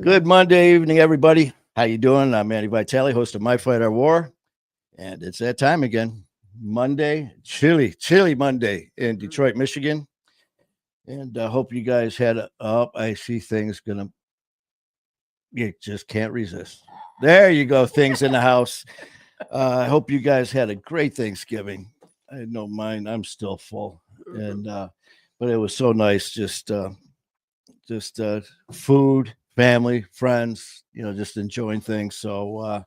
Good Monday evening, everybody. How you doing? I'm Manny Vitale, host of My Fight Our War, and it's that time again. Monday, chilly Monday in Detroit, Michigan, and I hope you guys had a. Oh, I see things gonna. You just can't resist. There you go. Things in the house. I hope you guys had a great Thanksgiving. I know mine. I'm still full, and but it was so nice. Just food, family, friends, just enjoying things. So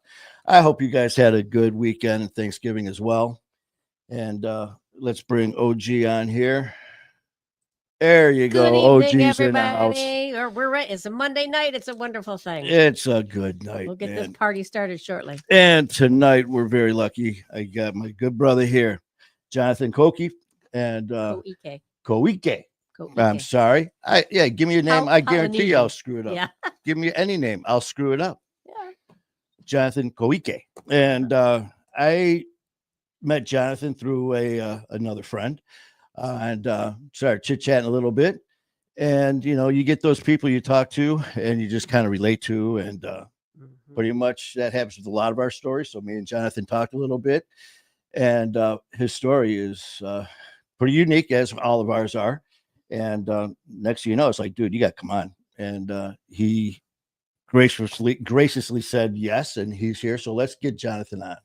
I hope you guys had a good weekend and Thanksgiving as well. And let's bring OG on here. There you Good go. evening, OG's in the house. everybody. We're right. It's a Monday night. It's a wonderful thing. It's a good night. We'll get this party started shortly. And tonight we're very lucky. I got my good brother here, Jonathan Koike and Koike. Koike. I'm sorry. Give me your name. I guarantee you I'll screw it up. Yeah. Give me any name. I'll screw it up. Yeah. Jonathan Koike. And I met Jonathan through another friend and started chit-chatting a little bit. And, you get those people you talk to and you just kind of relate to. And pretty much that happens with a lot of our stories. So me and Jonathan talked a little bit. And his story is pretty unique, as all of ours are. And next thing you know, it's like, dude, you got to come on. And he graciously said yes, and he's here. So let's get Jonathan on.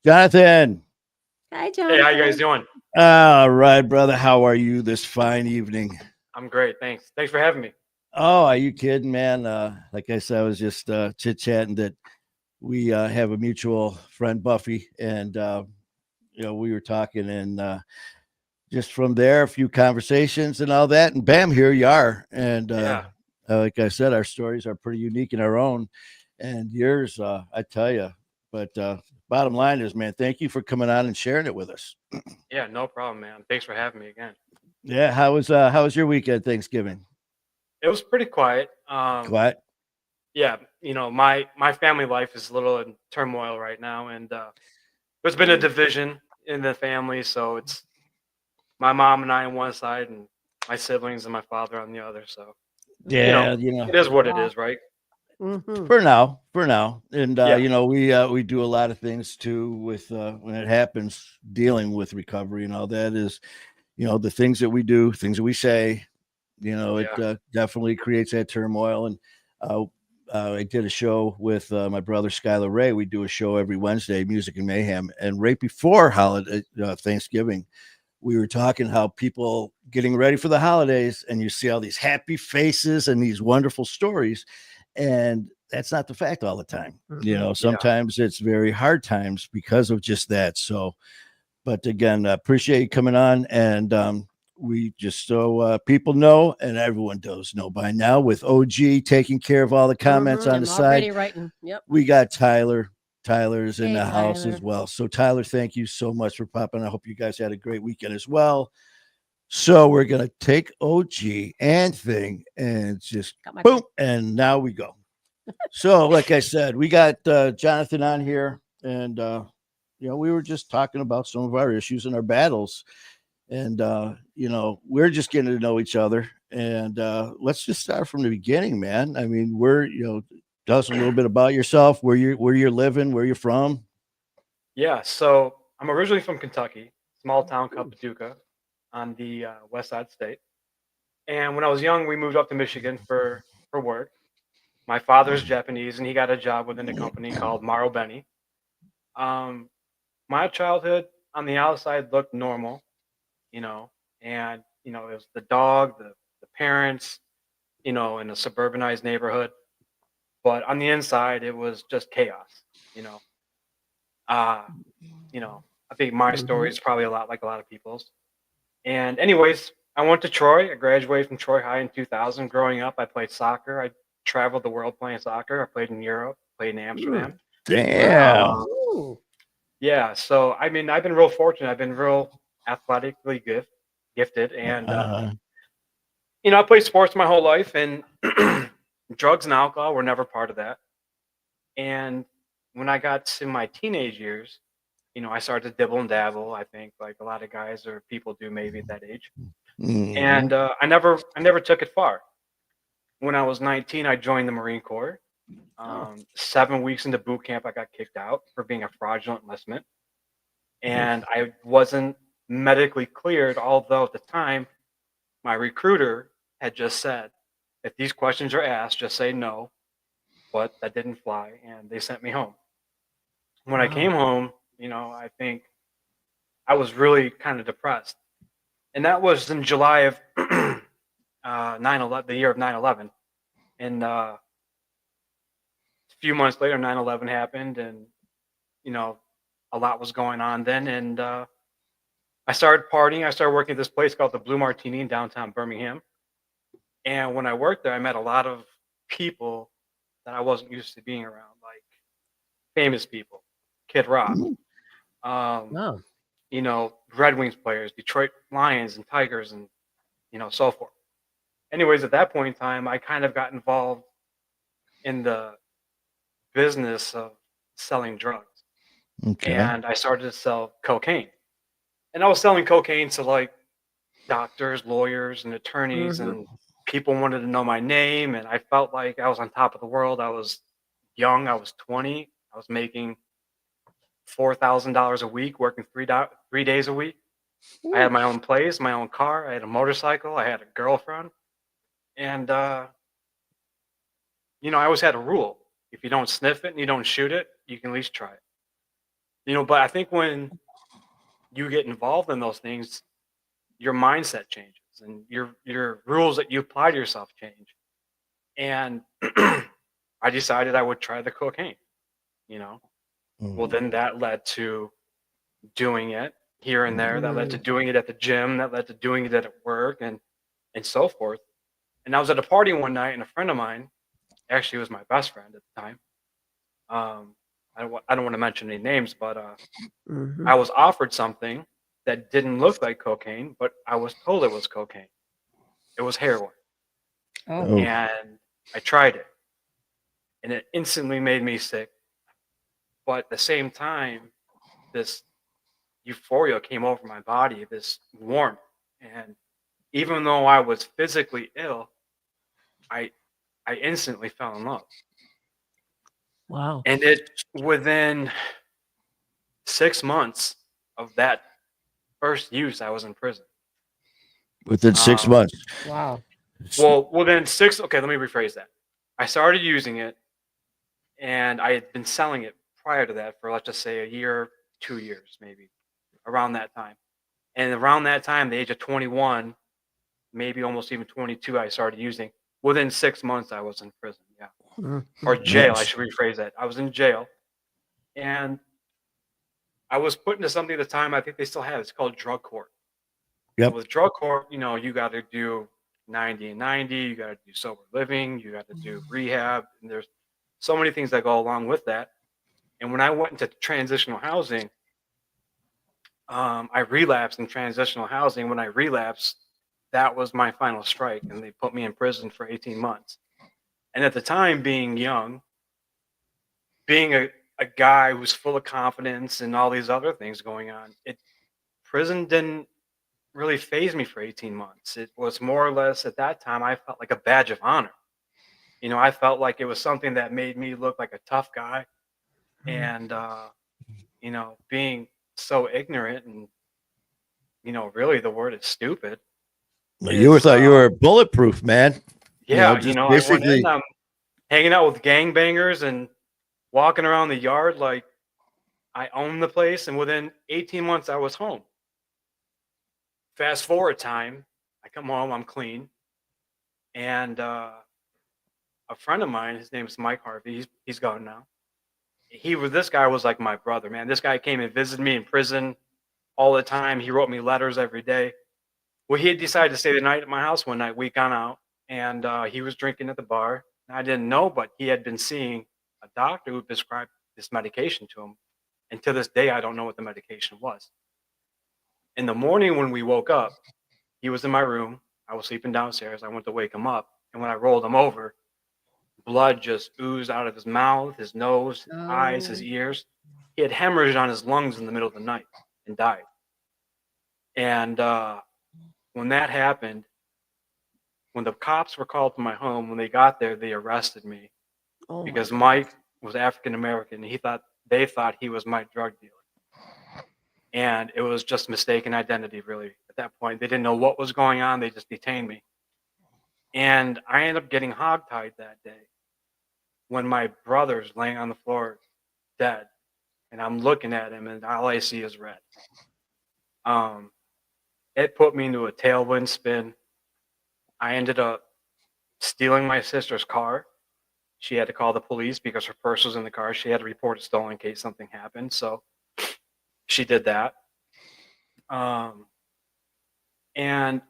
Jonathan. Hi, Jonathan. Hey, how you guys doing? All right, brother. How are you this fine evening? I'm great. Thanks for having me. Oh, are you kidding, man? Like I said, I was just chit-chatting that we have a mutual friend, Buffy, and we were talking, and just from there, a few conversations and all that, and bam, here you are. And like I said, our stories are pretty unique in our own, and yours, I tell you. But bottom line is, man, thank you for coming on and sharing it with us. Yeah, no problem, man. Thanks for having me again. Yeah, how was your weekend, Thanksgiving? It was pretty quiet. Quiet. Yeah, my family life is a little in turmoil right now, and there's been a division in the family, so it's my mom and I on one side, and my siblings and my father on the other. So yeah, it is what it is, right? Mm-hmm. For now, and we do a lot of things too with when it happens, dealing with recovery and all that is, the things that we do, things that we say, it definitely creates that turmoil. And I did a show with my brother Skylar Ray. We do a show every Wednesday, Music and Mayhem, and right before holiday Thanksgiving, we were talking how people getting ready for the holidays, and you see all these happy faces and these wonderful stories, and that's not the fact all the time. Sometimes it's very hard times because of just that. So, but again, appreciate you coming on, and we just so people know, and everyone does know by now, with OG taking care of all the comments on the side. Writing. Yep. We got Tyler. Tyler's in the house Tyler as well. So Tyler, thank you so much for popping. I hope you guys had a great weekend as well. So we're gonna take OG and thing and just boom, and now we go. So, like I said, we got Jonathan on here, and we were just talking about some of our issues and our battles, and we're just getting to know each other. And let's just start from the beginning, man. I mean, tell us a little bit about yourself, where you're living, where you're from. Yeah, so I'm originally from Kentucky, small town called Paducah, on the west side of the state. And when I was young, we moved up to Michigan for work. My father's Japanese, and he got a job within a company called Marubeni. My childhood on the outside looked normal, and it was the dog, the parents, in a suburbanized neighborhood. But on the inside, it was just chaos. I think my story is probably a lot like a lot of people's. And anyways, I went to Troy. I graduated from Troy High in 2000. Growing up, I played soccer. I traveled the world playing soccer. I played in Europe, played in Amsterdam. Damn. Yeah. So, I mean, I've been real fortunate. I've been real athletically gifted. And, I played sports my whole life, and drugs and alcohol were never part of that. And when I got to my teenage years, I started to dibble and dabble, I think, like a lot of guys or people do maybe at that age. And I never took it far. when I was 19, I joined the Marine Corps. 7 weeks into boot camp, I got kicked out for being a fraudulent enlistment. And I wasn't medically cleared, although at the time, my recruiter had just said, if these questions are asked, just say no. But that didn't fly, and they sent me home. When I came home, I think I was really kind of depressed. And that was in July of 9/11, the year of 9/11. And a few months later, 9/11 happened, and a lot was going on then. And I started partying. I started working at this place called the Blue Martini in downtown Birmingham. And when I worked there, I met a lot of people that I wasn't used to being around, like famous people, Kid Rock, Oh. Red Wings players, Detroit Lions and Tigers, and so forth. Anyways, at that point in time, I kind of got involved in the business of selling drugs. Okay. And I started to sell cocaine. And I was selling cocaine to like doctors, lawyers, and attorneys, and people wanted to know my name. And I felt like I was on top of the world. I was young. I was 20. I was making $4,000 a week, working 3 days a week. I had my own place, my own car. I had a motorcycle. I had a girlfriend. And, I always had a rule. If you don't sniff it and you don't shoot it, you can at least try it. But I think when you get involved in those things, your mindset changes and your rules that you apply to yourself change. And I decided I would try the cocaine, Well, then that led to doing it here and there. That led to doing it at the gym. That led to doing it at work and so forth. And I was at a party one night, and a friend of mine, actually was my best friend at the time. I don't want to mention any names, but I was offered something that didn't look like cocaine, but I was told it was cocaine. It was heroin. Oh. And I tried it, and it instantly made me sick. But at the same time, this euphoria came over my body, this warmth. And even though I was physically ill, I instantly fell in love. Wow. And within 6 months of that first use, I was in prison. Within 6 months. Wow. Well, within okay, let me rephrase that. I started using it, and I had been selling it prior to that for, let's just say, a year, 2 years, maybe, around that time. And around that time, the age of 21, maybe almost even 22, I started using. Within 6 months, I was in prison, yeah. Or jail, I should rephrase that. I was in jail, and I was put into something at the time, I think they still have it. It's called drug court. Yep. With drug court, you got to do 90 and 90. You got to do sober living. You got to do rehab. And there's so many things that go along with that. And when I went into transitional housing, I relapsed in transitional housing. When I relapsed, that was my final strike, and they put me in prison for 18 months. And at the time, being young, being a guy who's full of confidence and all these other things going on, prison didn't really phase me for 18 months. It was more or less, at that time, I felt like a badge of honor. I felt like it was something that made me look like a tough guy. And, being so ignorant and, really the word is stupid. You thought you were bulletproof, man. Yeah, I went in, hanging out with gangbangers and walking around the yard like I owned the place. And within 18 months, I was home. Fast forward time, I come home, I'm clean. And a friend of mine, his name is Mike Harvey. He's gone now. This guy was like my brother, man. This guy came and visited me in prison all the time. He wrote me letters every day. Well, he had decided to stay the night at my house one night. We gone out, and he was drinking at the bar. And I didn't know, but he had been seeing a doctor who prescribed this medication to him. And to this day, I don't know what the medication was. In the morning when we woke up, he was in my room. I was sleeping downstairs. I went to wake him up. And when I rolled him over, blood just oozed out of his mouth, his nose, his eyes, his ears. He had hemorrhaged on his lungs in the middle of the night and died. And when that happened, when the cops were called to my home, when they got there, they arrested me Oh my because God. Mike was African American. They thought he was my drug dealer. And it was just mistaken identity, really. At that point, they didn't know what was going on. They just detained me. And I ended up getting hogtied that day when my brother's laying on the floor dead. And I'm looking at him, and all I see is red. It put me into a tailwind spin. I ended up stealing my sister's car. She had to call the police because her purse was in the car. She had to report it stolen in case something happened. So she did that. And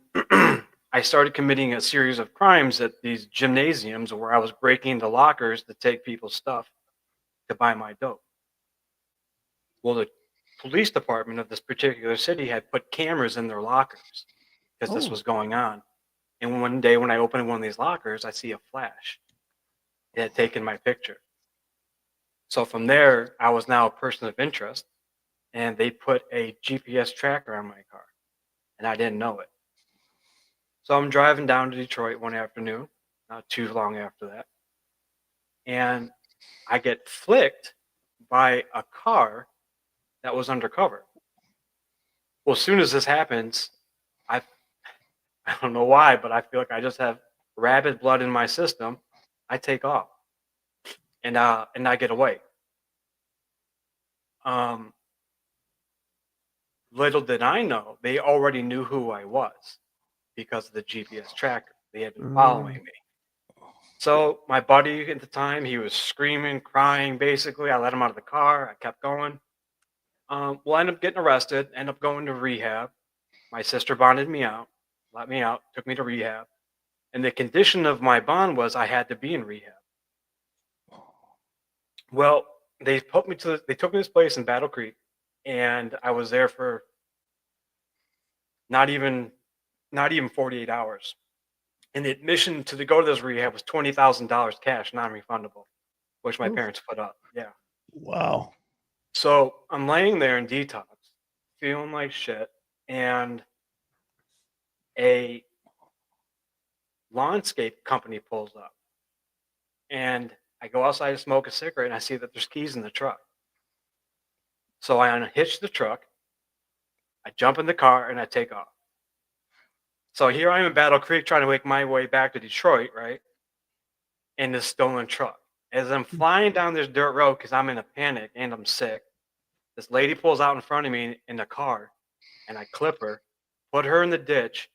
I started committing a series of crimes at these gymnasiums where I was breaking into lockers to take people's stuff to buy my dope. Well, the police department of this particular city had put cameras in their lockers because this Oh. was going on. And one day when I opened one of these lockers, I see a flash. It had taken my picture. So from there, I was now a person of interest, and they put a GPS tracker on my car, and I didn't know it. So I'm driving down to Detroit one afternoon, not too long after that, and I get flicked by a car that was undercover. Well, as soon as this happens, I I don't know why, but I feel like I just have rabid blood in my system. I take off, and I get away. Um, Little did I know, they already knew who I was because of the GPS tracker. They had been following me. So my buddy at the time, he was screaming, crying. Basically, I let him out of the car. I kept going. Well, I ended up getting arrested. Ended up going to rehab. My sister bonded me out, let me out, took me to rehab. And the condition of my bond was I had to be in rehab. Well, they took me to this place in Battle Creek, and I was there for not even 48 hours. And the admission to go to this rehab was $20,000 cash, non-refundable, which my parents put up. Yeah. Wow. So I'm laying there in detox, feeling like shit, and a landscape company pulls up. And I go outside to smoke a cigarette, and I see that there's keys in the truck. So I unhitch the truck, I jump in the car, and I take off. So here I am in Battle Creek trying to make my way back to Detroit, right? In this stolen truck. As I'm flying down this dirt road because I'm in a panic and I'm sick, this lady pulls out in front of me in the car, and I clip her, put her in the ditch,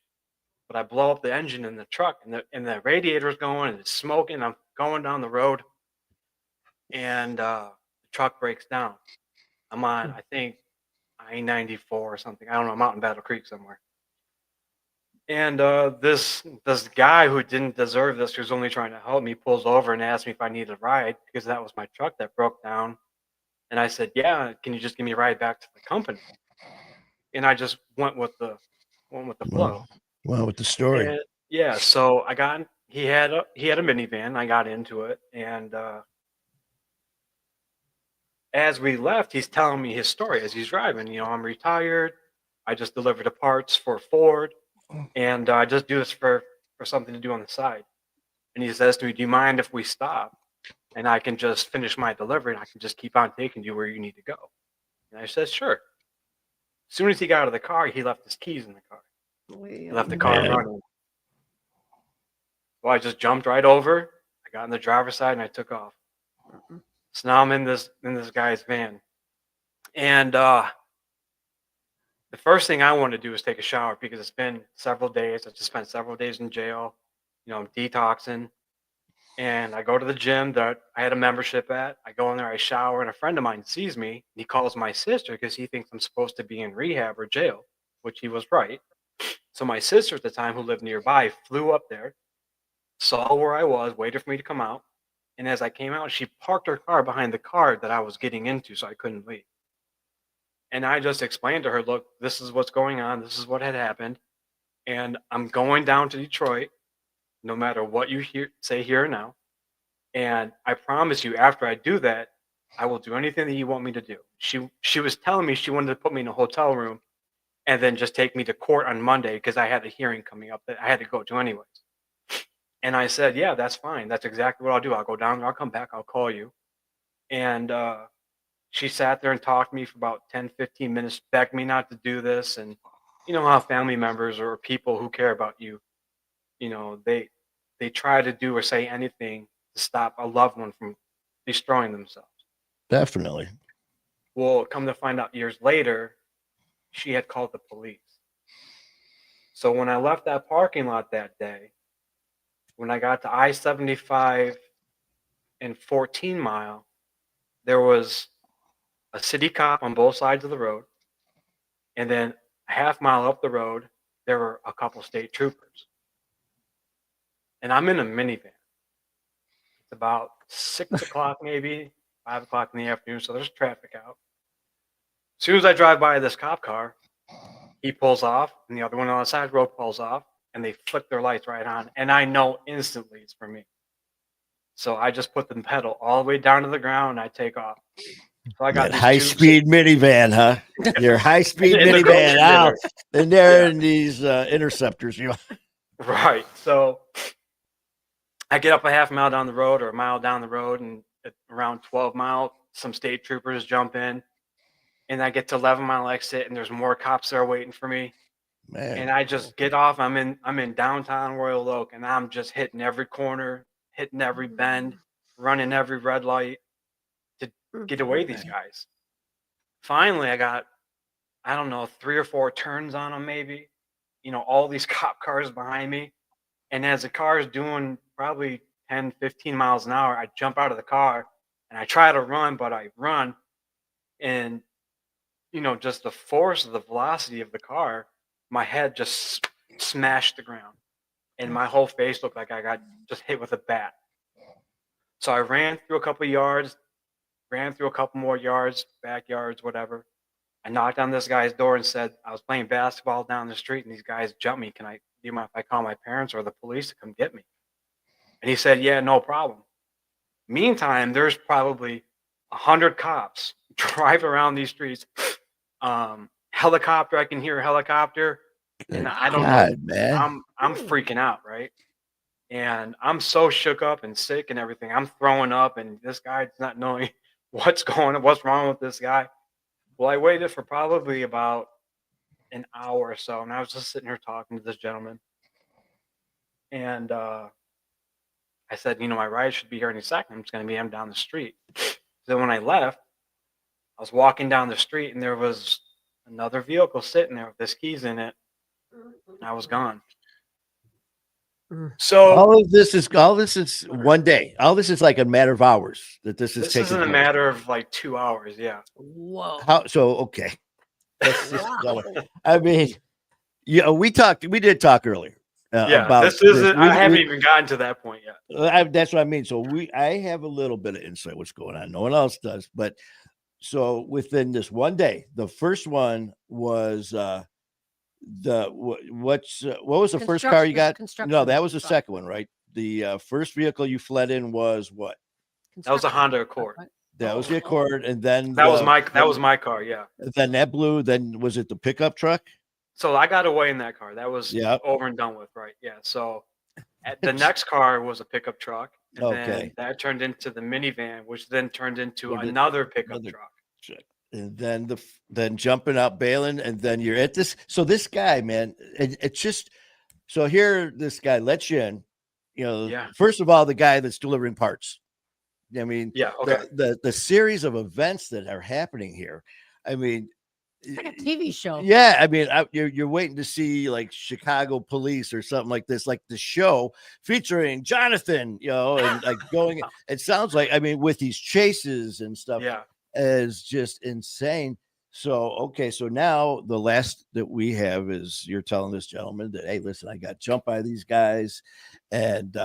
but I blow up the engine in the truck, and the radiator's going and it's smoking. I'm going down the road, and the truck breaks down. I'm on, I think, I-94 or something. I don't know. I'm out in Battle Creek somewhere. And this guy who didn't deserve this, who's only trying to help me, pulls over and asks me if I need a ride because that was my truck that broke down. And I said, "Yeah, can you just give me a ride back to the company?" And I just went with the flow. Well, with the story. And yeah, so I got he had a minivan. I got into it, and as we left, he's telling me his story as he's driving. You know, I'm retired. I just deliver the parts for Ford, and I just do this for something to do on the side. And he says to me, "Do you mind if we stop, and I can just finish my delivery, and I can just keep on taking you where you need to go?" And I said, "Sure." As soon as he got out of the car, he left his keys in the car. He left the car running. Well, I just jumped right over. I got in the driver's side and I took off. So now I'm in this guy's van, and the first thing I want to do is take a shower because it's been several days. I just spent several days in jail. You know, I'm detoxing, and I go to the gym that I had a membership at. I go in there, I shower, and a friend of mine sees me. He calls my sister because he thinks I'm supposed to be in rehab or jail, which he was right. So my sister at the time, who lived nearby, flew up there, saw where I was, waited for me to come out. And as I came out, she parked her car behind the car that I was getting into so I couldn't leave. And I just explained to her, "Look, this is what's going on. This is what had happened. And I'm going down to Detroit, no matter what you say here and now. And I promise you, after I do that, I will do anything that you want me to do." She was telling me she wanted to put me in a hotel room and then just take me to court on Monday because I had a hearing coming up that I had to go to anyways. And I said, yeah, that's fine. That's exactly what I'll do. I'll go down there. I'll come back. I'll call you. And she sat there and talked to me for about 10, 15 minutes, begged me not to do this. And you know how family members or people who care about you, they try to do or say anything to stop a loved one from destroying themselves. Definitely. Well, come to find out years later, she had called the police. So when I left that parking lot that day, when I got to I-75 and 14 Mile, there was a city cop on both sides of the road. And then a half mile up the road, there were a couple state troopers. And I'm in a minivan. It's about 6 o'clock, maybe 5 o'clock in the afternoon. So there's traffic out. As soon as I drive by this cop car, he pulls off, and the other one on the side road pulls off, and they flick their lights right on. And I know instantly it's for me. So I just put the pedal all the way down to the ground, and I take off. So I got that high-speed minivan, huh? Your high-speed minivan out, and they're in these interceptors. Right. So I get up a half mile down the road or a mile down the road, and at around 12 Mile, some state troopers jump in. And I get to 11 Mile exit, and there's more cops there waiting for me. Man. And I just get off. I'm in downtown Royal Oak, and I'm just hitting every corner, hitting every bend, running every red light to get away these guys. Finally, I got, I don't know, 3 or 4 turns on them, maybe. All these cop cars behind me. And as the car is doing probably 10, 15 miles an hour, I jump out of the car and I try to run, but I run. And just the force of the velocity of the car, my head just smashed the ground, and my whole face looked like I got just hit with a bat. So I ran through a couple of yards, ran through a couple more yards, backyards, whatever. I knocked on this guy's door and said, I was playing basketball down the street, and these guys jumped me. Do you mind if I call my parents or the police to come get me? And he said, yeah, no problem. Meantime, there's probably 100 cops drive around these streets. Helicopter, I can hear a helicopter, and I don't know, man. I'm freaking out, right? And I'm so shook up and sick and everything. I'm throwing up, and this guy's not knowing what's wrong with this guy. Well, I waited for probably about an hour or so, and I was just sitting here talking to this gentleman, and I said, my ride should be here any second. I'm just going to meet him down the street. So when I left, I was walking down the street, and there was another vehicle sitting there with his keys in it. And I was gone. So all this is one day. All this is like a matter of hours that this is taking. This isn't a matter of like 2 hours. Yeah. Whoa. Okay. I mean, we did talk earlier. About this isn't. I haven't even gotten to that point yet. That's what I mean. So I have a little bit of insight what's going on. No one else does, but. So within this one day, the first one was what was the first car you got? No, that was the second one, right? The first vehicle you fled in was what? That was a Honda Accord. That was the Accord, and then that was my car. Yeah. Then that blew. Then was it the pickup truck? So I got away in that car. That was over and done with, right? Yeah. So the next car was a pickup truck. And then that turned into the minivan, which then turned into another pickup truck. And then jumping out, bailing, and then you're at this. So this guy, man, it's just so here. This guy lets you in. First of all, the guy that's delivering parts. I mean, the series of events that are happening here. I mean, it's like a TV show. Yeah, I mean, you're waiting to see like Chicago Police or something like this, like the show featuring Jonathan, and like going. It sounds like, I mean, with these chases and stuff, is just insane. So now the last that we have is you're telling this gentleman that, hey, listen, I got jumped by these guys, and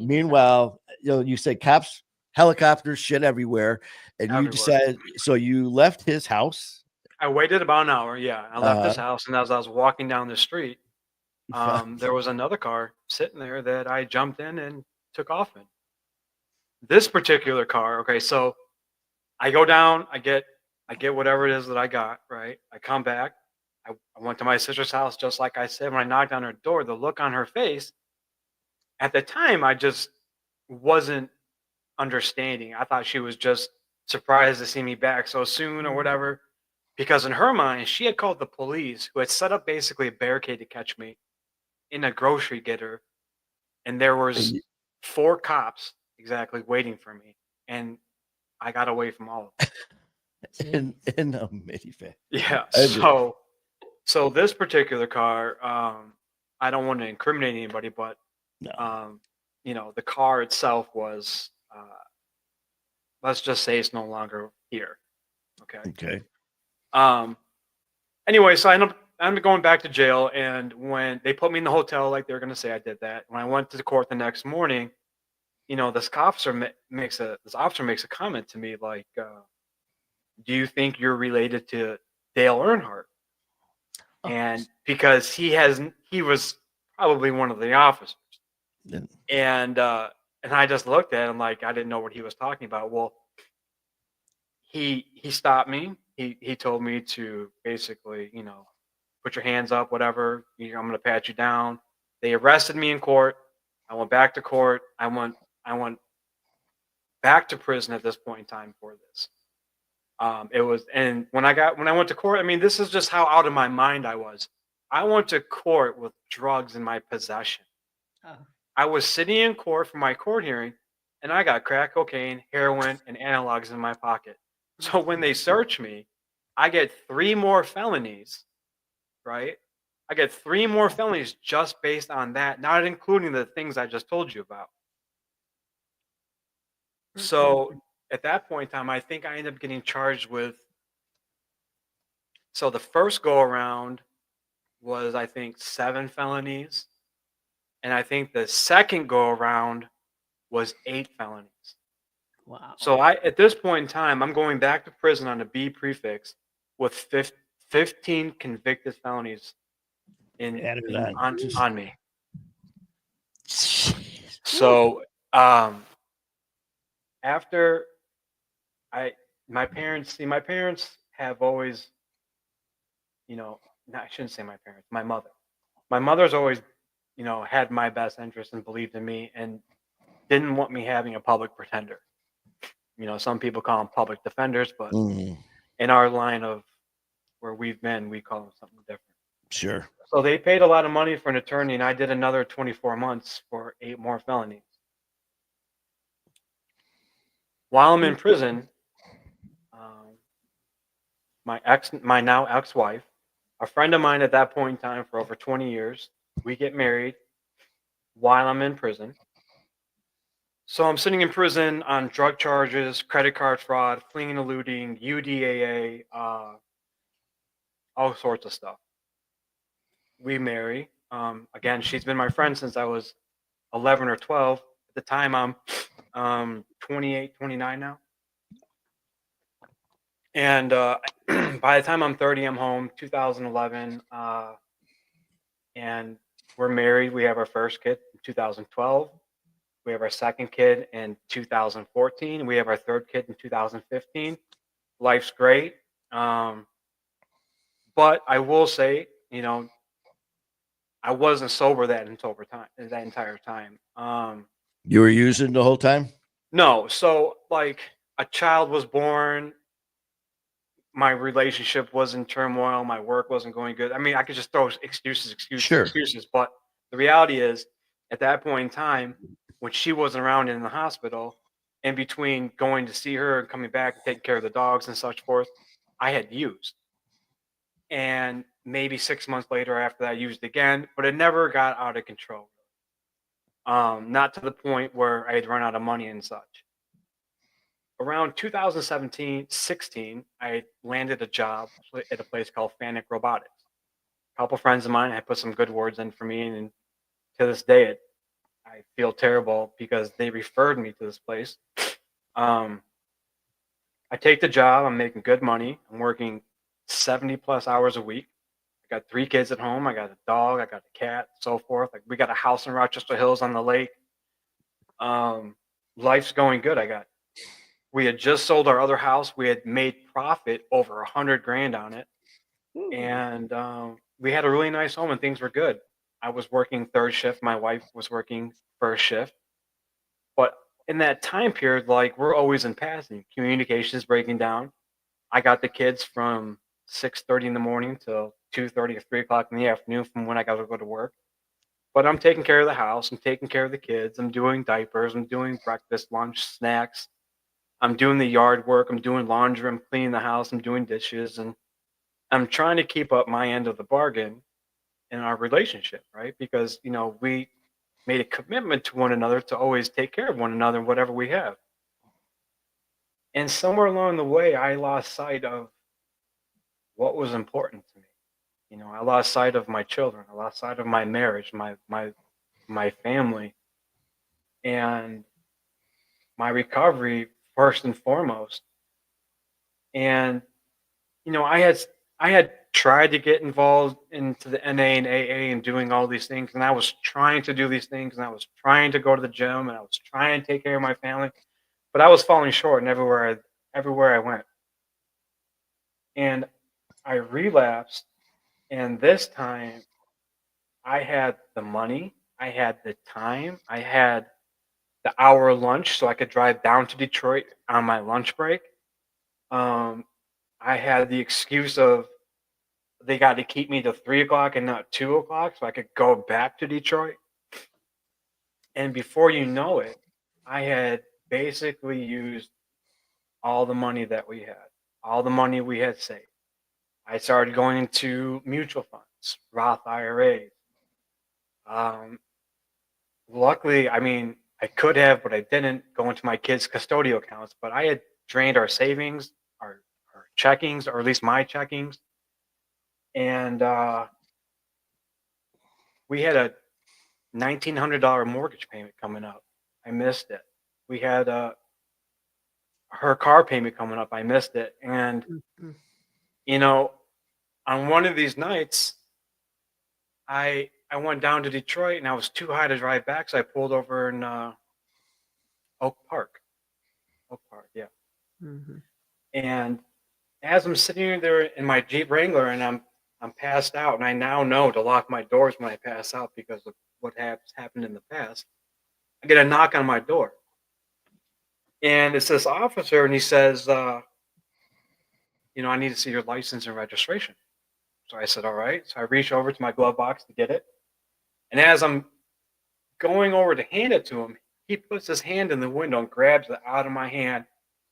meanwhile, you say cops. Helicopters, shit everywhere. And you decided, so you left his house. I waited about an hour. Yeah. I left his house. And as I was walking down the street, there was another car sitting there that I jumped in and took off in. This particular car. Okay. So I go down, I get whatever it is that I got, right? I come back. I went to my sister's house, just like I said. When I knocked on her door, the look on her face at the time, I just wasn't understanding. I thought she was just surprised to see me back so soon or whatever. Because in her mind, she had called the police, who had set up basically a barricade to catch me in a grocery getter, and there was And 4 cops exactly waiting for me, and I got away from all of them. in a minivan. Yeah, I just, so this particular car, I don't want to incriminate anybody, but no. the car itself was, let's just say it's no longer here. Okay. Okay. Anyway, so I'm going back to jail, and when they put me in the hotel, like they're gonna say I did that. When I went to the court the next morning, this officer makes a comment to me like, "Do you think you're related to Dale Earnhardt?" And because he was probably one of the officers, Yeah. and I just looked at him like I didn't know what he was talking about. Well, he stopped me. He told me to basically, put your hands up, whatever. I'm going to pat you down. They arrested me in court. I went back to court. I went back to prison at this point in time for this. It was, and when I went to court, I mean, this is just how out of my mind I was. I went to court with drugs in my possession. Oh. I was sitting in court for my court hearing, and I got crack cocaine, heroin, and analogs in my pocket. So when they search me, I get 3 more felonies, right? I get 3 more felonies just based on that, not including the things I just told you about. So at that point in time, I think I ended up getting charged with. So the first go around was, I think, 7 felonies. And I think the second go around was 8 felonies. Wow. So at this point in time, I'm going back to prison on a B prefix with 15 convicted felonies on me. So after my parents have always, no, I shouldn't say my parents, my mother. My mother's always, had my best interest and believed in me and didn't want me having a public pretender. Some people call them public defenders, but in our line of where we've been, we call them something different. Sure. So they paid a lot of money for an attorney, and I did another 24 months for 8 more felonies. While I'm in prison, my now ex-wife, a friend of mine at that point in time for over 20 years, we get married while I'm in prison. So I'm sitting in prison on drug charges, credit card fraud, fleeing and eluding, UDAA, all sorts of stuff. We marry. Again, she's been my friend since I was 11 or 12. At the time, I'm 28, 29 now. And by the time I'm 30, I'm home, 2011. And we're married. We have our first kid in 2012. We have our second kid in 2014. We have our third kid in 2015. Life's great. But I will say, I wasn't sober that entire time. You were using the whole time? No. So like a child was born. My relationship was in turmoil. My work wasn't going good. I mean, I could just throw excuses. Sure. But the reality is, at that point in time, when she wasn't around in the hospital, in between going to see her and coming back and taking care of the dogs and such forth, I had used. And maybe 6 months later after that, I used again, but it never got out of control. Not to the point where I had run out of money and such. Around 2017, 16, I landed a job at a place called Fanuc Robotics. A couple friends of mine had put some good words in for me, and to this day, I feel terrible because they referred me to this place. I take the job. I'm making good money. I'm working 70 plus hours a week. I got 3 kids at home. I got a dog. I got a cat, so forth. Like, we got a house in Rochester Hills on the lake. Life's going good. We had just sold our other house. We had made profit over $100,000 on it, and we had a really nice home, and things were good. I was working third shift. My wife was working first shift. But in that time period, like we're always in passing. Communication is breaking down. I got the kids from 6:30 in the morning till 2:30 or 3 o'clock in the afternoon from when I got to go to work. But I'm taking care of the house. I'm taking care of the kids. I'm doing diapers. I'm doing breakfast, lunch, snacks. I'm doing the yard work. I'm doing laundry. I'm cleaning the house. I'm doing dishes. And I'm trying to keep up my end of the bargain in our relationship, right? Because, we made a commitment to one another to always take care of one another, whatever we have. And somewhere along the way, I lost sight of what was important to me. I lost sight of my children. I lost sight of my marriage, my family, and my recovery first and foremost. And I had tried to get involved into the NA and AA and doing all these things, and I was trying to do these things, and I was trying to go to the gym, and I was trying to take care of my family, but I was falling short and everywhere I went. And I relapsed, and this time I had the money, I had the time, I had the hour lunch so I could drive down to Detroit on my lunch break. Um, I had the excuse of they got to keep me to 3 o'clock and not 2 o'clock so I could go back to Detroit. And before you know it, I had basically used all the money that we had, all the money we had saved. I started going into mutual funds, Roth IRAs. Um, Luckily, I mean, I could have, but I didn't go into my kids' custodial accounts. But I had drained our savings, our checkings, or at least my checkings. And we had a $1,900 mortgage payment coming up. I missed it. We had her car payment coming up. I missed it. And, Mhm. you know, on one of these nights, I went down to Detroit and I was too high to drive back. So I pulled over in Oak Park. Oak Park, yeah. Mhm. And as I'm sitting there in my Jeep Wrangler and I'm passed out, and I now know to lock my doors when I pass out because of what has happened in the past. I get a knock on my door, and it's this officer, and he says, I need to see your license and registration. So I said, all right. So I reach over to my glove box to get it, and as I'm going over to hand it to him, he puts his hand in the window and grabs it out of my hand,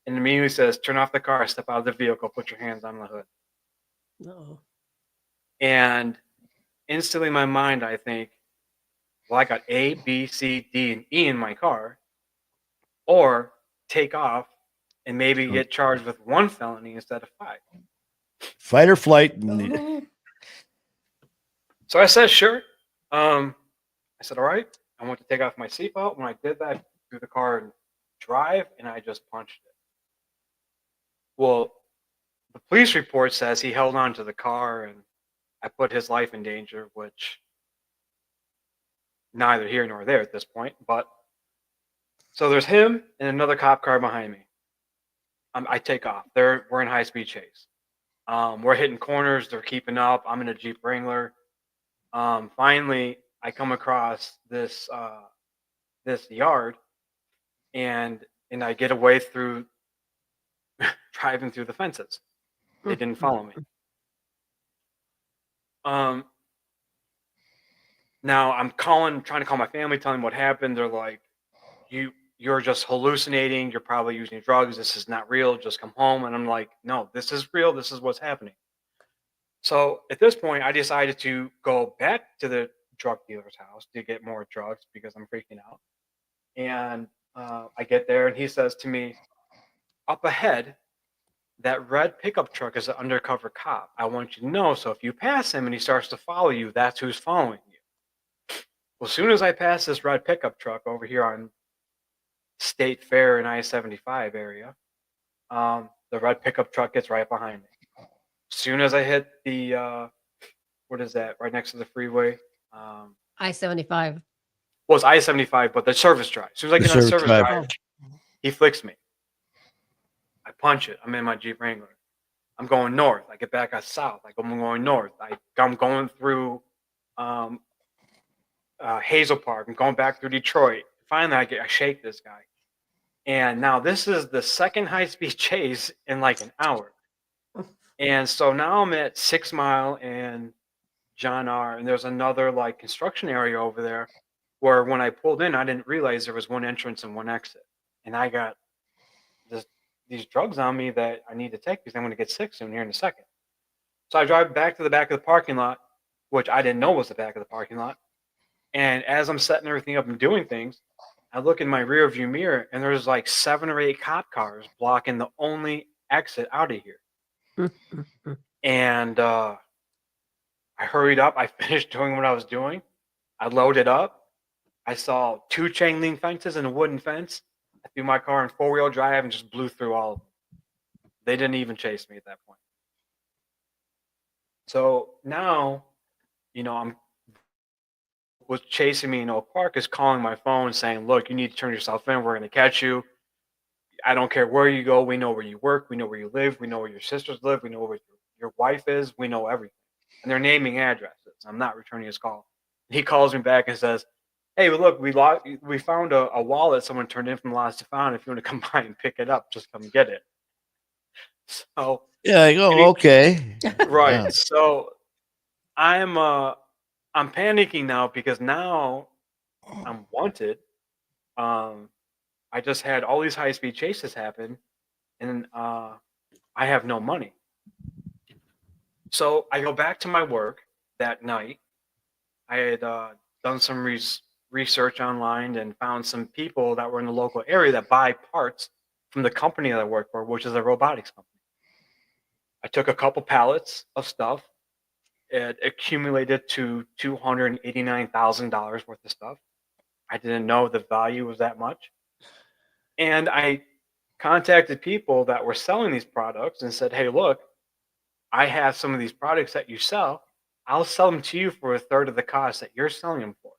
and immediately says, "Turn off the car, step out of the vehicle, put your hands on the hood." Uh-oh. And instantly in my mind, I think, well, I got A, B, C, D, and E in my car, or take off and maybe get charged with one felony instead of 5. Fight or flight. And So I said, sure. I said, all right. I went to take off my seatbelt. When I did that, I threw the car and drive, and I just punched it. Well, the police report says he held on to the car and I put his life in danger, which neither here nor there at this point. But so there's him and another cop car behind me. I take off. We're in high speed chase. We're hitting corners. They're keeping up. I'm in a Jeep Wrangler. Finally, I come across this yard, and I get away through driving through the fences. They didn't follow me. Now I'm trying to call my family, telling them what happened. They're like, you're just hallucinating. You're probably using drugs. This is not real. Just come home. And I'm like, no, this is real. This is what's happening. So at this point, I decided to go back to the drug dealer's house to get more drugs because I'm freaking out. And I get there, and he says to me, up ahead, that red pickup truck is an undercover cop. I want you to know. So if you pass him and he starts to follow you, that's who's following you. Well, as soon as I pass this red pickup truck over here on State Fair and I-75 area, the red pickup truck gets right behind me. As soon as I hit the, what is that, right next to the freeway? I-75. Well, it's I-75, but the service drive. As soon as I get on the service drive, he flicks me. I punch it. I'm in my Jeep Wrangler. I'm going north. I get back south. I'm going north. I'm going through Hazel Park. I'm going back through Detroit. Finally, I shake this guy. And now this is the second high-speed chase in like an hour. And so now I'm at 6 Mile and John R. And there's another like construction area over there where when I pulled in, I didn't realize there was one entrance and one exit. And I got these drugs on me that I need to take because I'm going to get sick soon here in a second. So I drive back to the back of the parking lot, which I didn't know was the back of the parking lot. And as I'm setting everything up and doing things, I look in my rear view mirror and there's like 7 or 8 cop cars blocking the only exit out of here. And I hurried up. I finished doing what I was doing. I loaded up. I saw 2 chain link fences and a wooden fence. I threw my car in 4-wheel drive and just blew through all of them. They didn't even chase me at that point. So now, was chasing me in Oak Park is calling my phone saying, look, you need to turn yourself in. We're going to catch you. I don't care where you go. We know where you work. We know where you live. We know where your sisters live. We know where your wife is. We know everything. And they're naming addresses. I'm not returning his call. He calls me back and says, hey, look, we found a wallet someone turned in from La Stefan. If you want to come by and pick it up, just come get it. So yeah, I go, okay. Right. Yeah. So I'm panicking now because now I'm wanted. I just had all these high-speed chases happen, and I have no money. So I go back to my work that night. I had done some research online and found some people that were in the local area that buy parts from the company that I work for, which is a robotics company. I took a couple pallets of stuff. It accumulated to $289,000 worth of stuff. I didn't know the value was that much. And I contacted people that were selling these products and said, hey, look, I have some of these products that you sell. I'll sell them to you for a third of the cost that you're selling them for.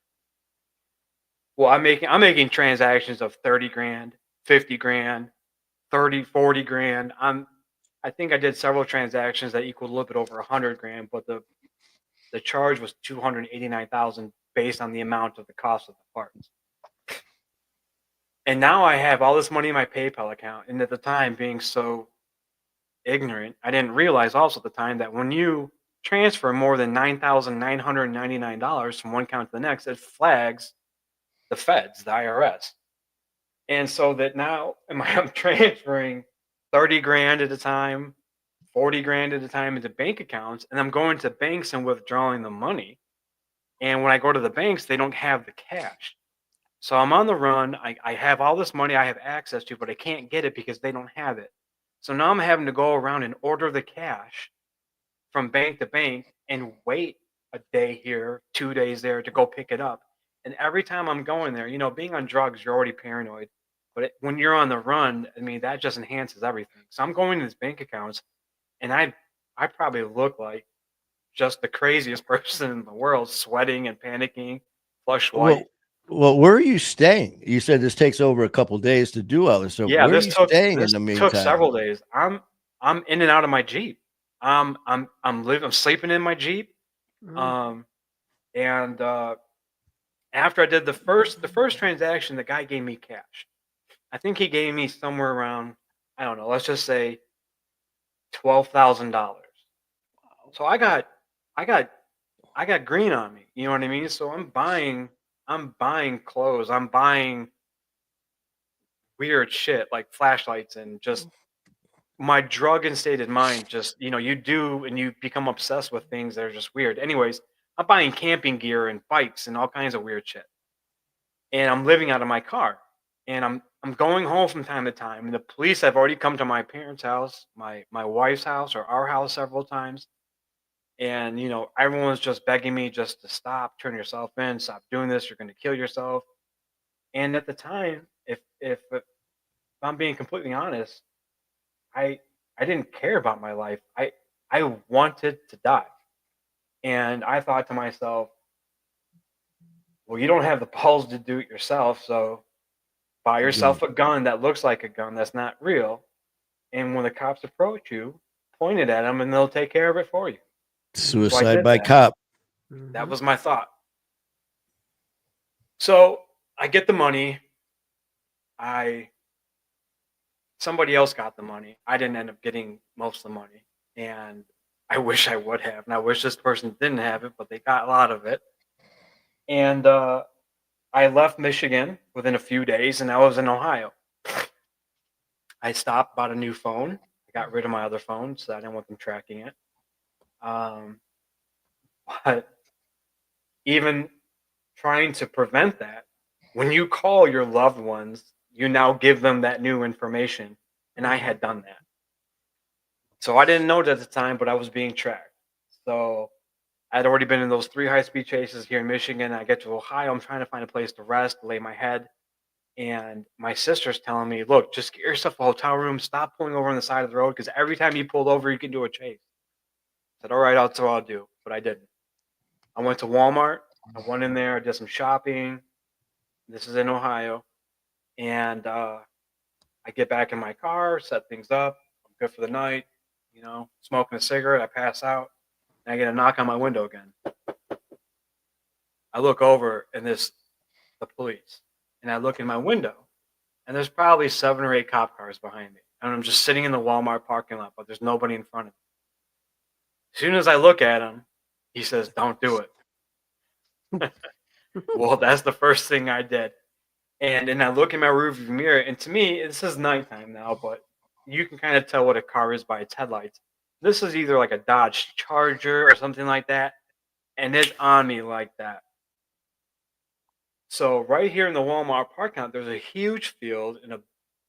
Well, I'm making transactions of 30 grand, 50 grand, 30, 40 grand. I think I did several transactions that equaled a little bit over 100 grand, but the charge was 289,000 based on the amount of the cost of the parts. And now I have all this money in my PayPal account. And at the time, being so ignorant, I didn't realize also at the time that when you transfer more than $9,999 from one account to the next, it flags the feds, the IRS. And so that now I'm transferring 30 grand at a time, 40 grand at a time into bank accounts, and I'm going to banks and withdrawing the money. And when I go to the banks, they don't have the cash. So I'm on the run. I have all this money I have access to, but I can't get it because they don't have it. So now I'm having to go around and order the cash from bank to bank and wait a day here, 2 days there to go pick it up. And every time I'm going there, being on drugs, you're already paranoid. But when you're on the run, I mean, that just enhances everything. So I'm going to these bank accounts, and I probably look like just the craziest person in the world, sweating and panicking, flush white. Well, where are you staying? You said this takes over a couple days to do all this. So yeah, where are you staying in the meantime? Took several days. I'm in and out of my Jeep. I'm sleeping in my Jeep. And after I did the first transaction, the guy gave me cash. I think he gave me somewhere around, I don't know, let's just say $12,000. So I got green on me. You know what I mean? So I'm buying clothes. I'm buying weird shit like flashlights and just my drug instated mind. Just, you do and you become obsessed with things that are just weird. Anyways, I'm buying camping gear and bikes and all kinds of weird shit. And I'm living out of my car. And I'm going home from time to time. And the police have already come to my parents' house, my wife's house, or our house several times. And, everyone's just begging me just to stop, turn yourself in, stop doing this. You're going to kill yourself. And at the time, if I'm being completely honest, I didn't care about my life. I wanted to die. And I thought to myself, well, you don't have the balls to do it yourself. So buy yourself a gun that looks like a gun that's not real. And when the cops approach you, point it at them and they'll take care of it for you. Suicide by cop. That was my thought. So I get the money. Somebody else got the money. I didn't end up getting most of the money, and I wish I would have, and I wish this person didn't have it, but they got a lot of it. And I left Michigan within a few days, and I was in Ohio. I stopped, bought a new phone. I got rid of my other phone, so I didn't want them tracking it. Um, but even trying to prevent that, when you call your loved ones, you now give them that new information, and I had done that. So I didn't know it at the time, but I was being tracked. So I'd already been in those 3 high-speed chases here in Michigan. I get to Ohio. I'm trying to find a place to rest, lay my head. And my sister's telling me, look, just get yourself a hotel room. Stop pulling over on the side of the road because every time you pulled over, you can do a chase. I said, all right, that's what I'll do. But I didn't. I went to Walmart. I went in there. I did some shopping. This is in Ohio. And I get back in my car, set things up. I'm good for the night. Smoking a cigarette. I pass out. And I get a knock on my window again. I look over and there's the police. And I look in my window and there's probably 7 or 8 cop cars behind me. And I'm just sitting in the Walmart parking lot, but there's nobody in front of me. As soon as I look at him, he says, don't do it. Well, that's the first thing I did. And then I look in my rearview mirror, and to me, this is nighttime now, but you can kind of tell what a car is by its headlights. This is either like a Dodge Charger or something like that, and it's on me like that. So right here in the Walmart parking lot, there's a huge field and a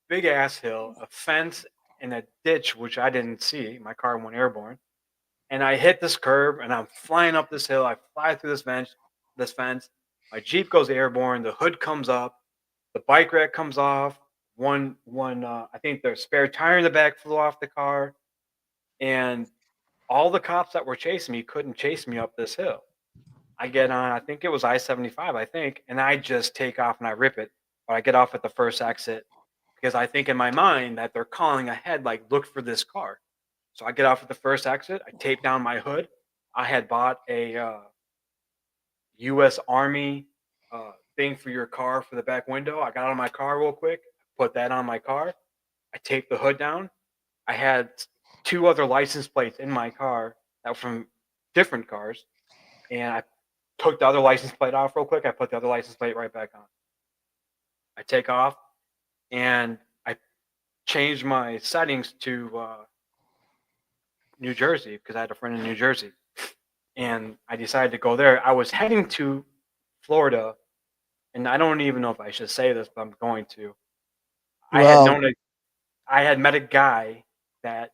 big ass hill, a fence, and a ditch, which I didn't see. My car went airborne. And I hit this curb and I'm flying up this hill. I fly through this fence. My Jeep goes airborne. The hood comes up. The bike rack comes off. I think the spare tire in the back flew off the car. And all the cops that were chasing me couldn't chase me up this hill. I get on, I think it was I-75, and I just take off and I rip it. But I get off at the first exit because I think in my mind that they're calling ahead, like, look for this car. So I get off at the first exit. I tape down my hood. I had bought a U.S. Army thing for your car for the back window. I got out of my car real quick, put that on my car. I taped the hood down. I had 2 other license plates in my car that were from different cars. And I took the other license plate off real quick. I put the other license plate right back on. I take off and I changed my settings to New Jersey because I had a friend in New Jersey. And I decided to go there. I was heading to Florida, and I don't even know if I should say this, but I'm going to. I had met a guy that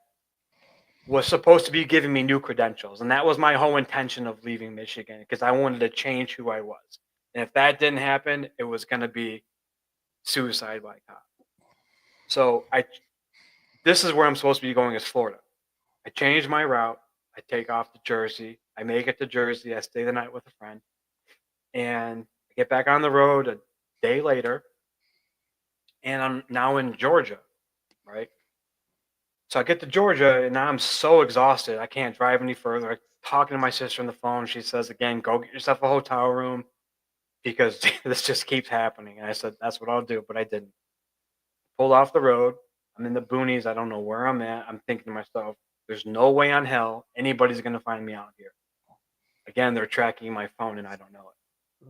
was supposed to be giving me new credentials, and that was my whole intention of leaving Michigan because I wanted to change who I was. And if that didn't happen, it was going to be suicide by cop. So this is where I'm supposed to be going, is Florida. I change my route. I take off to Jersey. I make it to Jersey. I stay the night with a friend. And I get back on the road a day later. And I'm now in Georgia, right? So I get to Georgia and now I'm so exhausted. I can't drive any further. I'm talking to my sister on the phone. She says, again, go get yourself a hotel room because this just keeps happening. And I said, that's what I'll do. But I didn't. Pulled off the road. I'm in the boonies. I don't know where I'm at. I'm thinking to myself, there's no way on hell anybody's going to find me out here. Again, they're tracking my phone and I don't know it.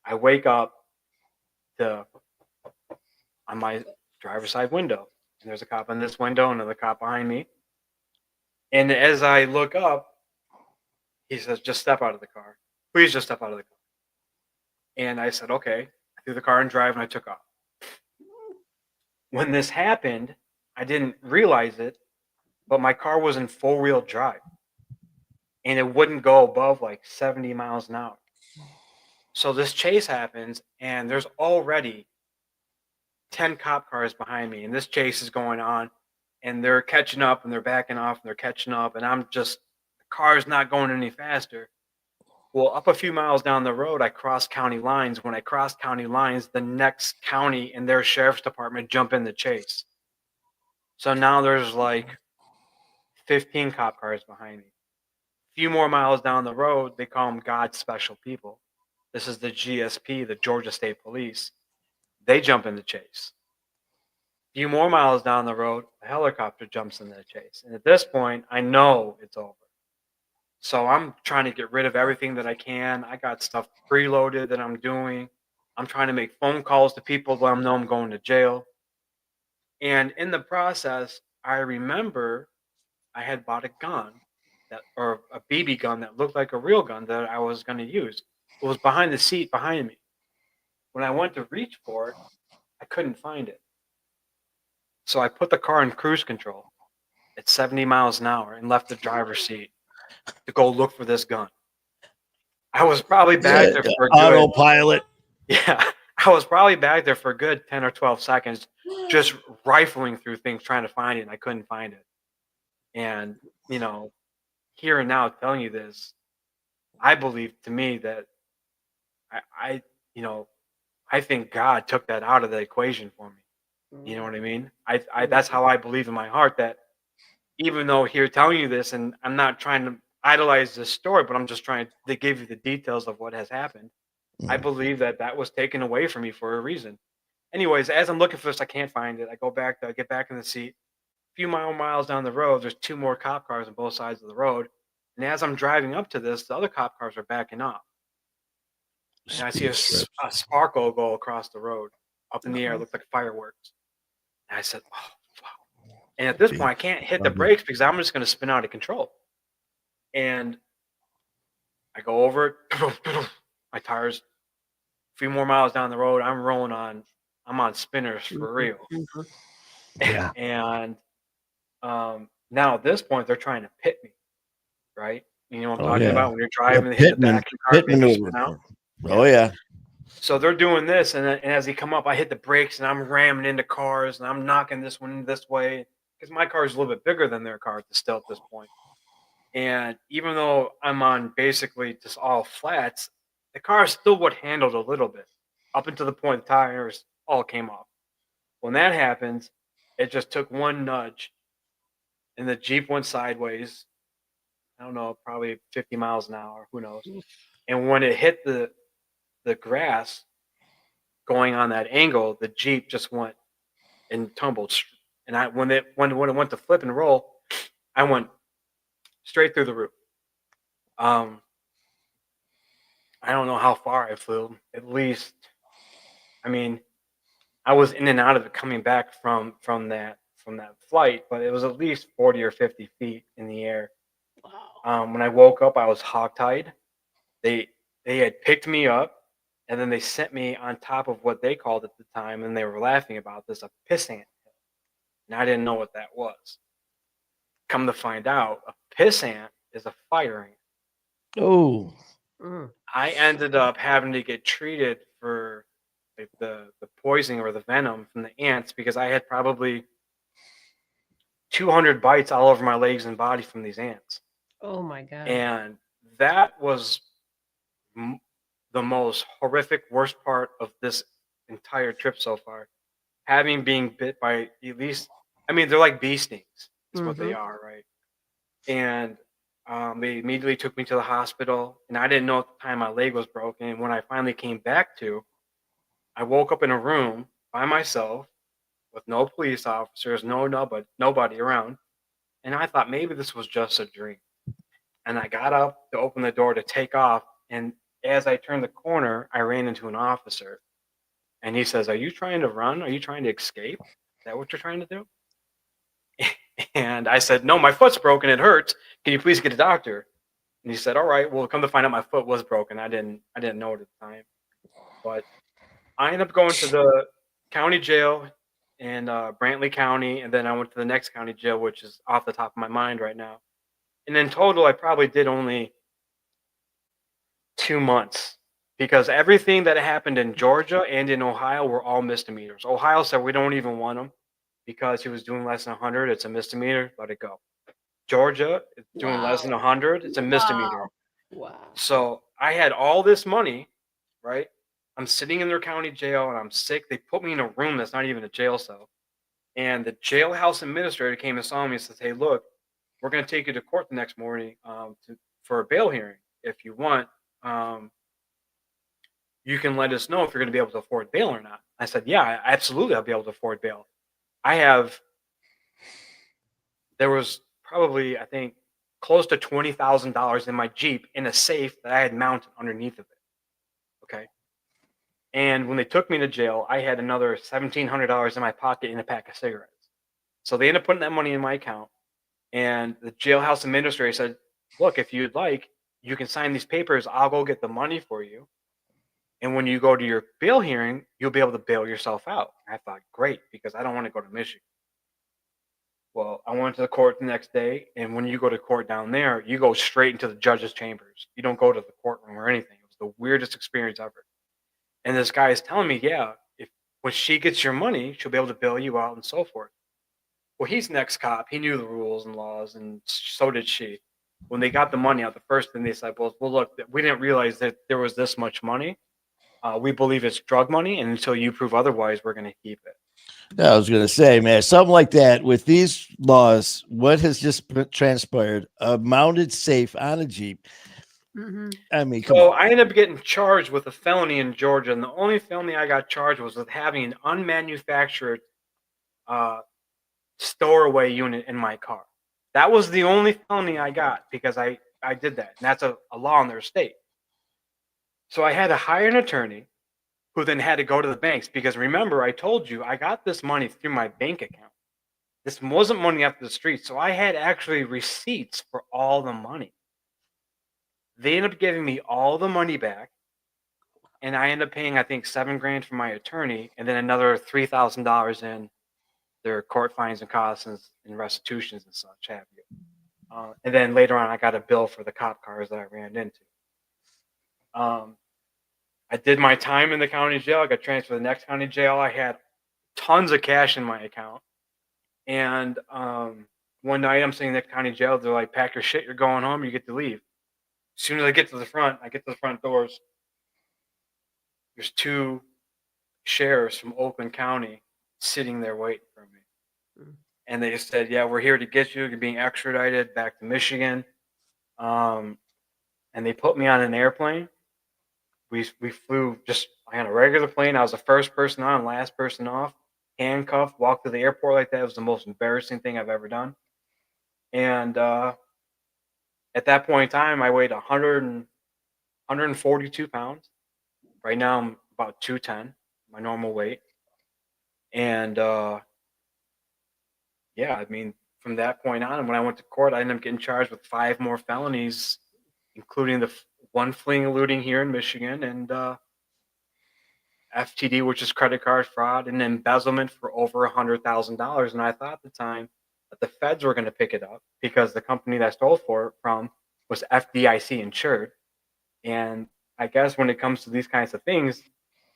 I wake up on my driver's side window, and there's a cop in this window, another cop behind me. And as I look up, he says, just step out of the car. Please just step out of the car. And I said, okay. I threw the car in drive and I took off. When this happened, I didn't realize it, but my car was in 4-wheel drive and it wouldn't go above like 70 miles an hour. So this chase happens and there's already 10 cop cars behind me, and this chase is going on, and they're catching up and they're backing off and they're catching up, and the car's not going any faster. Well, up a few miles down the road, I crossed county lines. When I crossed county lines, the next county and their sheriff's department jump in the chase. So now there's like 15 cop cars behind me. A few more miles down the road, they call them God's special people. This is the GSP, the Georgia State Police. They jump in the chase. A few more miles down the road, a helicopter jumps in the chase. And at this point, I know it's over. So I'm trying to get rid of everything that I can. I got stuff preloaded that I'm doing. I'm trying to make phone calls to people to let them know I'm going to jail. And in the process, I remember I had bought a gun or a BB gun that looked like a real gun that I was going to use. It was behind the seat behind me. When I went to reach for it, I couldn't find it. So I put the car in cruise control at 70 miles an hour and left the driver's seat to go look for this gun. I was probably back there for a good autopilot. Yeah, I was probably back there for a good 10 or 12 seconds, just rifling through things trying to find it, and I couldn't find it. And, here and now telling you this, I believe to me that I I think God took that out of the equation for me. You know what I mean? I that's how I believe in my heart that even though here telling you this, and I'm not trying to idolize this story, but I'm just trying to give you the details of what has happened. I believe that was taken away from me for a reason. Anyways, as I'm looking for this, I can't find it. I get back in the seat. A few miles down the road, there's two more cop cars on both sides of the road. And as I'm driving up to this, the other cop cars are backing up. And I see a sparkle go across the road, up in the air. It looked like fireworks. And I said, oh, wow. And at this point, I can't hit the brakes because I'm just going to spin out of control. And I go over it. My tires, a few more miles down the road, I'm on spinners for real. Yeah. And now at this point, they're trying to pit me, right? You know what I'm talking about? When you're driving, they hit the back of your car, they spin out. Oh, yeah. So they're doing this, and as they come up, I hit the brakes, and I'm ramming into cars, and I'm knocking this one this way, because my car is a little bit bigger than their car still at this point. And even though I'm on basically just all flats, the car still would handled a little bit, up until the point the tires all came off. When that happens, it just took one nudge, and the Jeep went sideways. I don't know, probably 50 miles an hour, who knows. And when it hit the grass going on that angle, the Jeep just went and tumbled. And when it went to flip and roll, I went straight through the roof. I don't know how far I flew. At least, I mean, I was in and out of it coming back from that flight, but it was at least 40 or 50 feet in the air. Wow. When I woke up, I was hogtied. They had picked me up, and then they sent me on top of what they called at the time, and they were laughing about this, a piss ant hill. And I didn't know what that was. Come to find out, a piss ant is a fire ant. Oh. I ended up having to get treated for the poisoning or the venom from the ants because I had probably 200 bites all over my legs and body from these ants. Oh my God. And that was the most horrific, worst part of this entire trip so far. Having being bit by at least, I mean, they're like bee stings. That's what they are, right? And they immediately took me to the hospital, and I didn't know at the time my leg was broken. And when I finally came back to, I woke up in a room by myself with no police officers, nobody around. And I thought maybe this was just a dream. And I got up to open the door to take off. And as I turned the corner, I ran into an officer. And he says, "Are you trying to run? Are you trying to escape? Is that what you're trying to do?" And I said, "No, my foot's broken. It hurts. Can you please get a doctor?" And he said, "All right, well, come to find out my foot was broken. I didn't know it at the time." But I ended up going to the county jail in Brantley County, and then I went to the next county jail, which is off the top of my mind right now. And in total, I probably did only 2 months because everything that happened in Georgia and in Ohio were all misdemeanors. Ohio said we don't even want him because he was doing less than 100. It's a misdemeanor. Let it go. Georgia, it's doing less than 100. It's a misdemeanor. Wow. So I had all this money, right? I'm sitting in their county jail and I'm sick. They put me in a room that's not even a jail cell. And the jailhouse administrator came and saw me and says, "Hey, look, we're going to take you to court the next morning for a bail hearing. If you want, you can let us know if you're going to be able to afford bail or not. I said, yeah, absolutely, I'll be able to afford bail. There was probably, I think, close to $20,000 in my Jeep in a safe that I had mounted underneath of it. Okay. And when they took me to jail, I had another $1,700 in my pocket and a pack of cigarettes. So they ended up putting that money in my account. And the jailhouse administrator said, look, if you'd like, you can sign these papers. I'll go get the money for you. And when you go to your bail hearing, you'll be able to bail yourself out. I thought, great, because I don't want to go to Michigan. Well, I went to the court the next day, and when you go to court down there, you go straight into the judge's chambers. You don't go to the courtroom or anything. It was the weirdest experience ever. And this guy is telling me, yeah, when she gets your money, she'll be able to bail you out and so forth. Well, he's an ex-cop. He knew the rules and laws, and so did she. When they got the money out, the first thing they said was, well, look, we didn't realize that there was this much money. We believe it's drug money, and until you prove otherwise, we're going to keep it. I was going to say, man, something like that with these laws, what has just transpired? A mounted safe on a Jeep. Mm-hmm. I mean, so I ended up getting charged with a felony in Georgia, and the only felony I got charged was with having an unmanufactured stowaway unit in my car. That was the only felony I got because I did that, and that's a law in their state. So I had to hire an attorney who then had to go to the banks because remember, I told you I got this money through my bank account. This wasn't money off the street, so I had actually receipts for all the money. They ended up giving me all the money back, and I ended up paying, I think, $7,000 for my attorney, and then another $3,000 in their court fines and costs and restitutions and such have you. And then later on, I got a bill for the cop cars that I ran into. I did my time in the county jail. I got transferred to the next county jail. I had tons of cash in my account. And one night I'm sitting in the county jail. They're like, pack your shit. You're going home. You get to leave. As soon as I get to the front doors. There's two sheriffs from Oakland County sitting there waiting for me. And they said, yeah, we're here to get you. You're being extradited back to Michigan. And they put me on an airplane. We flew just on a regular plane. I was the first person on, last person off, handcuffed, walked to the airport like that. It was the most embarrassing thing I've ever done. And at that point in time, I weighed 142 pounds. Right now, I'm about 210, my normal weight. And yeah, I mean, from that point on, when I went to court, I ended up getting charged with 5 more felonies, including the one fleeing eluding here in Michigan, and FTD, which is credit card fraud, and embezzlement for over $100,000. And I thought at the time that the feds were going to pick it up because the company that I stole from was FDIC insured. And I guess when it comes to these kinds of things,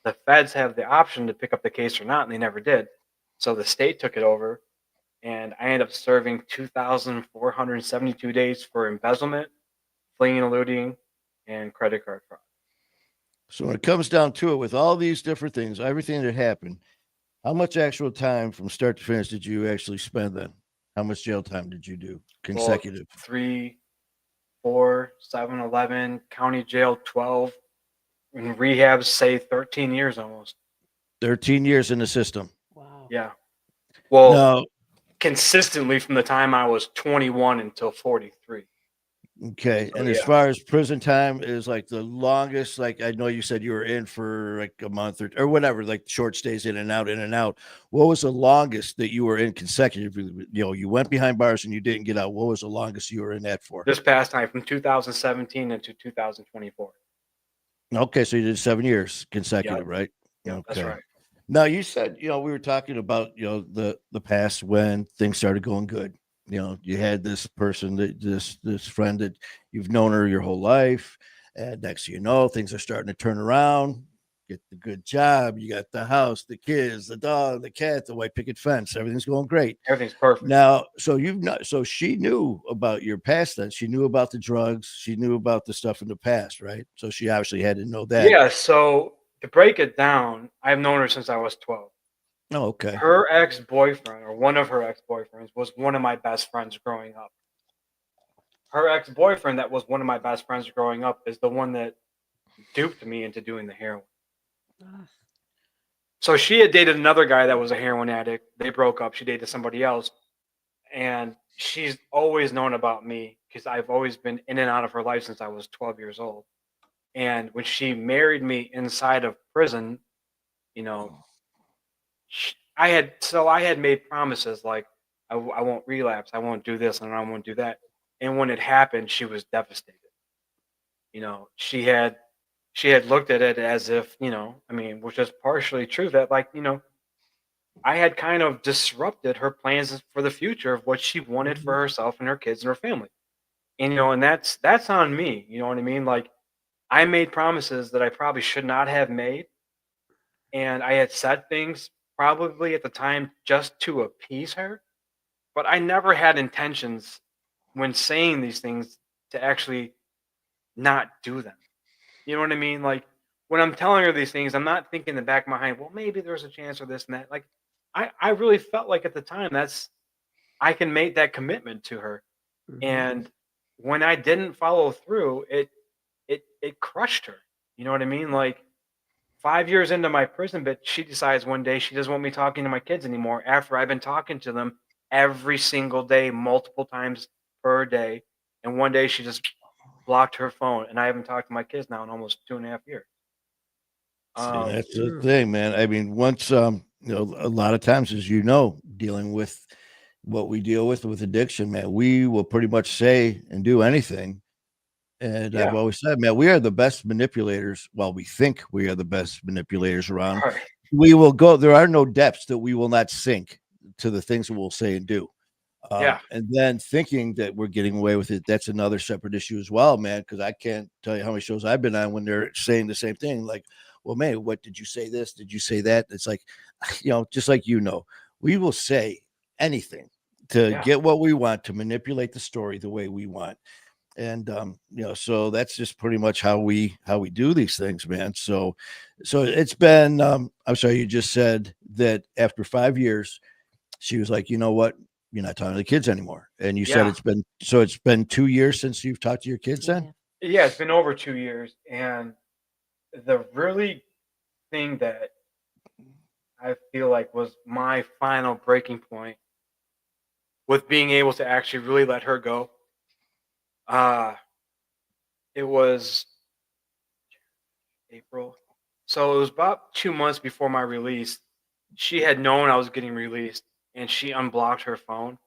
the feds have the option to pick up the case or not, and they never did. So the state took it over, and I ended up serving 2,472 days for embezzlement, fleeing and eluding, and credit card fraud. So when it comes down to it, with all these different things, everything that happened, how much actual time from start to finish did you actually spend then? How much jail time did you do consecutive? 3, 4, 7, 11, county jail 12, and rehab, say 13 years almost. 13 years in the system. Wow. Yeah. Well, no. Consistently from the time I was 21 until 43. Okay. And as far as prison time is like the longest, like I know you said you were in for like a month or whatever, like short stays in and out, in and out. What was the longest that you were in consecutively? You know, you went behind bars and you didn't get out. What was the longest you were in that for? This past time from 2017 into 2024. Okay. So you did 7 years consecutive, right? Yeah, okay. That's right. Now you said, you know, we were talking about, you know, the past when things started going good. You know, you had this person that this friend that you've known her your whole life, and next thing you know, things are starting to turn around. Get the good job, you got the house, the kids, the dog, the cat, the white picket fence. Everything's going great. Everything's perfect. Now, so she knew about your past. Then she knew about the drugs. She knew about the stuff in the past, right? So she obviously had to know that. Yeah. So to break it down, I've known her since I was 12. Oh, okay. Her ex-boyfriend, or one of her ex-boyfriends, was one of my best friends growing up. Her ex-boyfriend that was one of my best friends growing up is the one that duped me into doing the heroin. So she had dated another guy that was a heroin addict. They broke up. She dated somebody else. And she's always known about me because I've always been in and out of her life since I was 12 years old. And when she married me inside of prison, you know, I had made promises like I won't relapse, I won't do this, and I won't do that. And when it happened, she was devastated. She had looked at it as if, I mean, which is partially true that, like, I had kind of disrupted her plans for the future of what she wanted for herself and her kids and her family. And and that's on me. You know what I mean? Like, I made promises that I probably should not have made, and I had said things probably at the time just to appease her, but I never had intentions when saying these things to actually not do them. You know what I mean? Like, when I'm telling her these things, I'm not thinking in the back of my mind, well, maybe there's a chance or this and that. Like, I really felt like at the time I can make that commitment to her. And when I didn't follow through, it crushed her. You know what I mean? Like, 5 years into my prison bit, she decides one day she doesn't want me talking to my kids anymore after I've been talking to them every single day, multiple times per day. And one day she just blocked her phone, and I haven't talked to my kids now in almost 2.5 years. See, Um, that's the thing, man. I mean, once a lot of times, as dealing with what we deal with addiction, man, we will pretty much say and do anything. And I've yeah, always said, man, we are the best manipulators. Well, we think we are the best manipulators around. right. We will go, there are no depths that we will not sink to the things that we'll say and do. Yeah, And then thinking that we're getting away with it, that's another separate issue as well, man. Because I can't tell you how many shows I've been on when they're saying the same thing. Like, well, man, what did you say this? Did you say that? It's like, just like, we will say anything to yeah, get what we want, to manipulate the story the way we want. And so that's just pretty much how we do these things, man. So it's been I'm sorry, you just said that after 5 years she was like, you know what, you're not talking to the kids anymore. And you said yeah, it's been 2 years since you've talked to your kids then. yeah. It's been over 2 years, and the really thing that I feel like was my final breaking point with being able to actually really let her go. Uh, it was April. So it was about 2 months before my release. She had known I was getting released, and she unblocked her phone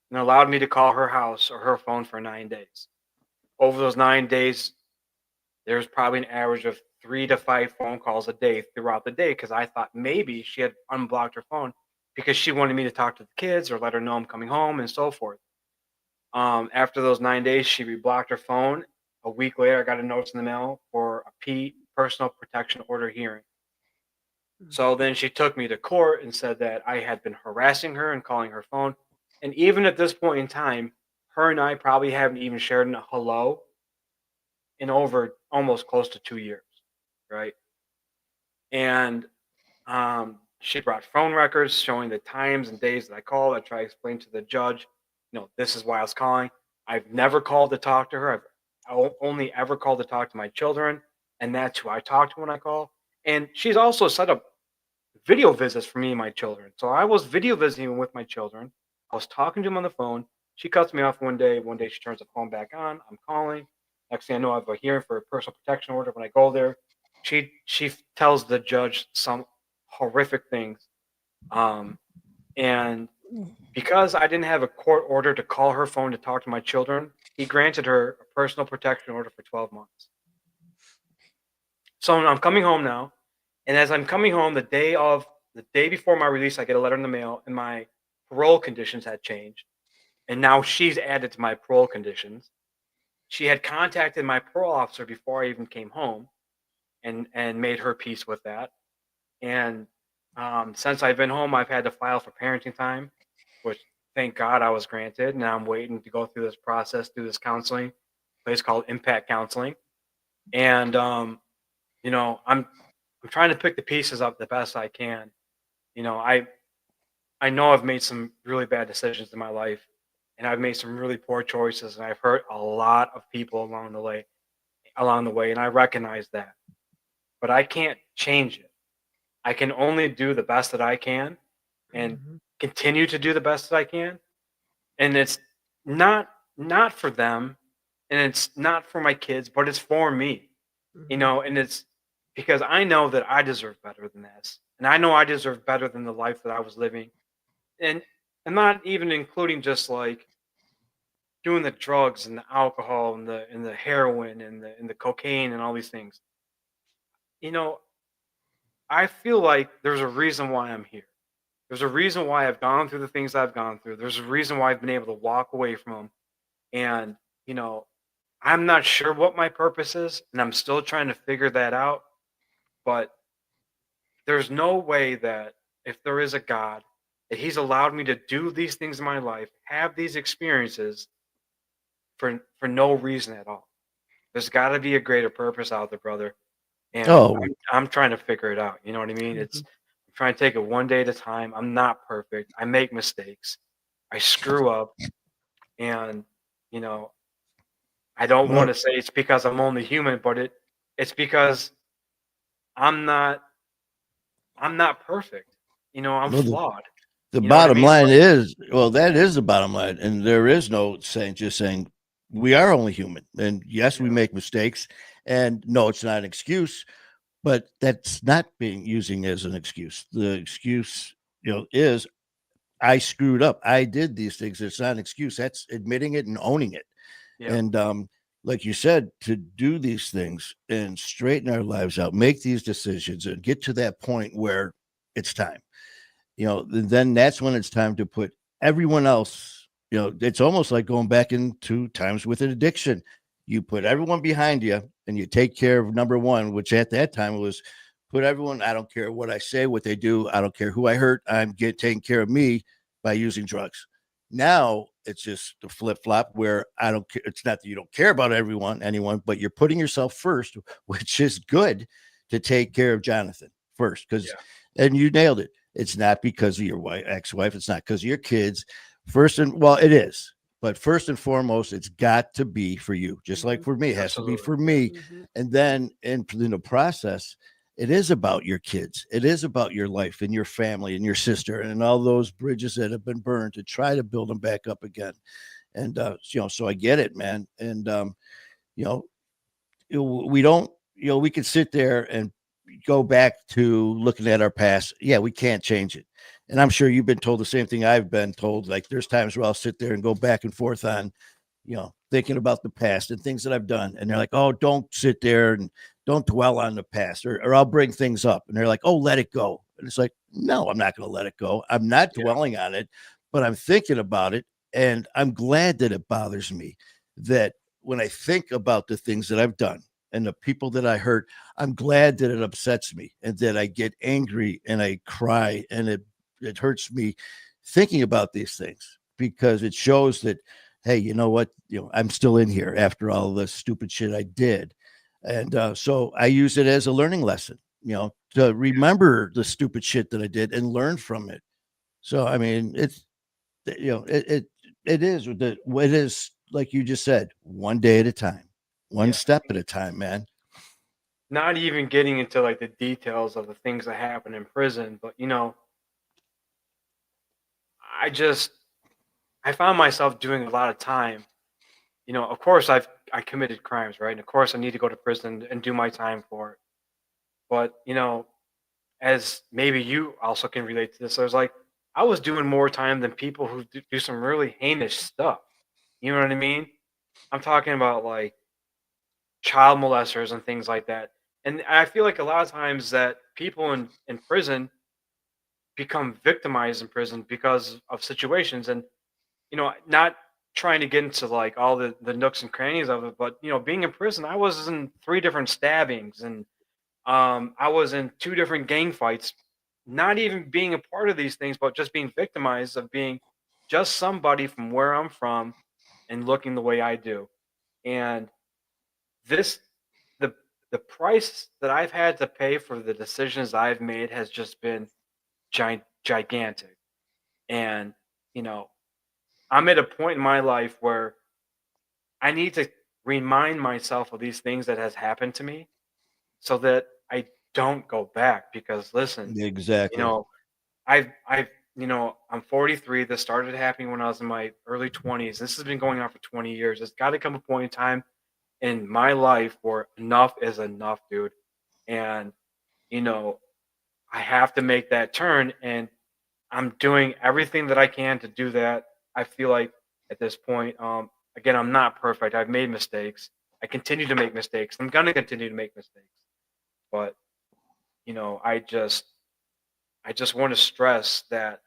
and allowed me to call her house or her phone for 9 days. Over those 9 days, there was probably an average of 3 to 5 phone calls a day throughout the day because I thought maybe she had unblocked her phone because she wanted me to talk to the kids or let her know I'm coming home and so forth. After those 9 days, she reblocked her phone. A week later, I got a notice in the mail for a personal protection order hearing. So then she took me to court and said that I had been harassing her and calling her phone. And even at this point in time, her and I probably haven't even shared a hello in over almost close to 2 years, right? And she brought phone records showing the times and days that I called. I tried to explain to the judge, this is why I was calling. I've never called to talk to her. I've only ever called to talk to my children, and that's who I talk to when I call. And she's also set up video visits for me and my children. So I was video visiting with my children. I was talking to them on the phone. She cuts me off one day. One day she turns the phone back on. I'm calling. Next thing I know, I have a hearing for a personal protection order. When I go there, she tells the judge some horrific things. And because I didn't have a court order to call her phone to talk to my children, he granted her a personal protection order for 12 months. So I'm coming home now, and as I'm coming home, the day before my release, I get a letter in the mail, and my parole conditions had changed, and now she's added to my parole conditions. She had contacted my parole officer before I even came home, and made her peace with that. And since I've been home, I've had to file for parenting time, which thank God I was granted. Now I'm waiting to go through this process, through this counseling place called Impact Counseling, and I'm trying to pick the pieces up the best I can. You know, I know I've made some really bad decisions in my life, and I've made some really poor choices, and I've hurt a lot of people along the way, and I recognize that. But I can't change it. I can only do the best that I can and continue to do the best that I can. And it's not for them, and it's not for my kids, but it's for me. And it's because I know that I deserve better than this. And I know I deserve better than the life that I was living. And I'm not even including just like doing the drugs and the alcohol and the heroin and the cocaine and all these things. You know, I feel like there's a reason why I'm here. There's a reason why I've gone through the things I've gone through. There's a reason why I've been able to walk away from them. And, you know, I'm not sure what my purpose is, and I'm still trying to figure that out. But there's no way that if there is a God, that He's allowed me to do these things in my life, have these experiences for no reason at all. There's got to be a greater purpose out there, brother. And Oh, I'm trying to figure it out. You know what I mean? I'm trying to take it one day at a time. I'm not perfect. I make mistakes. I screw up, and you know, I don't want well, to say it's because I'm only human, but it's because I'm not I'm not perfect. I'm well, flawed. the You know what I bottom mean? line Like, is, well, that is the bottom line, and there is no saying, just saying we are only human, and yes, we yeah, make mistakes, and no, it's not an excuse, but that's not being using as an excuse. The excuse, is I screwed up. I did these things. It's not an excuse. That's admitting it and owning it. yeah, And like you said, to do these things and straighten our lives out, make these decisions, and get to that point where it's time. Then that's when it's time to put everyone else. It's almost like going back into times with an addiction. You put yeah, everyone behind you, and you take care of number one, which at that time was put everyone. I don't care what I say, what they do. I don't care who I hurt. I'm taking care of me by using drugs. Now it's just the flip flop where I don't care. It's not that you don't care about anyone, but you're putting yourself first, which is good to take care of Jonathan first. yeah, And you nailed it. It's not because of your ex-wife. It's not because of your kids. Well, it is, but first and foremost, it's got to be for you. Just like for me, it has to be absolutely. for me. And then in the process, it is about your kids. It is about your life and your family and your sister and all those bridges that have been burned to try to build them back up again. And so I get it, man. And you know, we don't, we could sit there and go back to looking at our past. Yeah, we can't change it. And I'm sure you've been told the same thing I've been told. Like there's times where I'll sit there and go back and forth on, thinking about the past and things that I've done. And they're like, oh, don't sit there and don't dwell on the past, or I'll bring things up. And they're like, oh, let it go. And it's like, no, I'm not going to let it go. I'm not Yeah, dwelling on it, but I'm thinking about it. And I'm glad that it bothers me that when I think about the things that I've done and the people that I hurt, I'm glad that it upsets me and that I get angry and I cry, and it hurts me thinking about these things, because it shows that, hey, you know what? I'm still in here after all the stupid shit I did. And so I use it as a learning lesson, to remember the stupid shit that I did and learn from it. So, I mean, it's, it is it is like you just said, one day at a time, one yeah. step at a time, man. Not even getting into like the details of the things that happen in prison, but I just I found myself doing a lot of time. Of course I committed crimes, right? And of course I need to go to prison and do my time for it. But as maybe you also can relate to this, I was like, I was doing more time than people who do some really heinous stuff. You know what I mean? I'm talking about like child molesters and things like that. And I feel like a lot of times that people in prison become victimized in prison because of situations. And not trying to get into like all the nooks and crannies of it, but being in prison, I was in 3 different stabbings, and I was in 2 different gang fights, not even being a part of these things, but just being victimized of being just somebody from where I'm from and looking the way I do. And this the the price that I've had to pay for the decisions I've made has just been gigantic. And you know, I'm at a point in my life where I need to remind myself of these things that has happened to me so that I don't go back, because listen, you Exactly. know, I'm 43. This started happening when I was in my early 20s. This has been going on for 20 years. There's got to come a point in time in my life where enough is enough, dude. And, you know, I have to make that turn, and I'm doing everything that I can to do that. I feel like at this point, again, I'm not perfect. I've made mistakes. I continue to make mistakes. I'm gonna continue to make mistakes. But, I just want to stress that,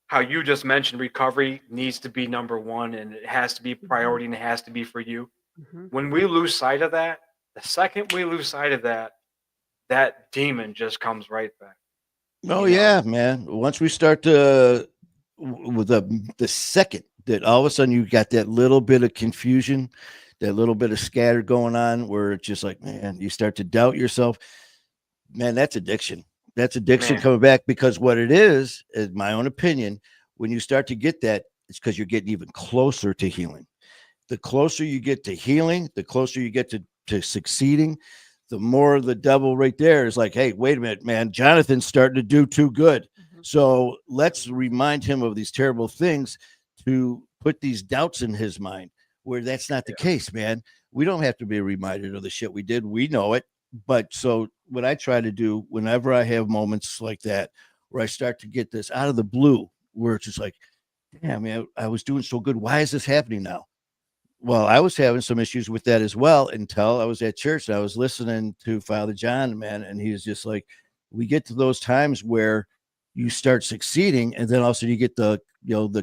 how you just mentioned recovery needs to be number one, and it has to be priority, and it has to be for you. Mhm. When we lose sight of that, the second we lose sight of that, that demon just comes right back. Oh You know, yeah, man. Once we start to with the second that all of a sudden you got that little bit of confusion, that little bit of scatter going on, where it's just like, man, you start to doubt yourself. Man, that's addiction. That's addiction man. coming back, because what it is my own opinion, when you start to get that, it's because you're getting even closer to healing. The closer you get to healing, the closer you get to succeeding, the more the devil right there is like, hey, wait a minute, man, Jonathan's starting to do too good. Mhm. So let's remind him of these terrible things to put these doubts in his mind, where that's not the Yeah. case, man. We don't have to be reminded of the shit we did. We know it. But so what I try to do whenever I have moments like that, where I start to get this out of the blue, where it's just like, damn, man, I was doing so good. Why is this happening now? Well, I was having some issues with that as well, until I was at church and I was listening to Father John, man, and he was just like, we get to those times where you start succeeding, and then also you get the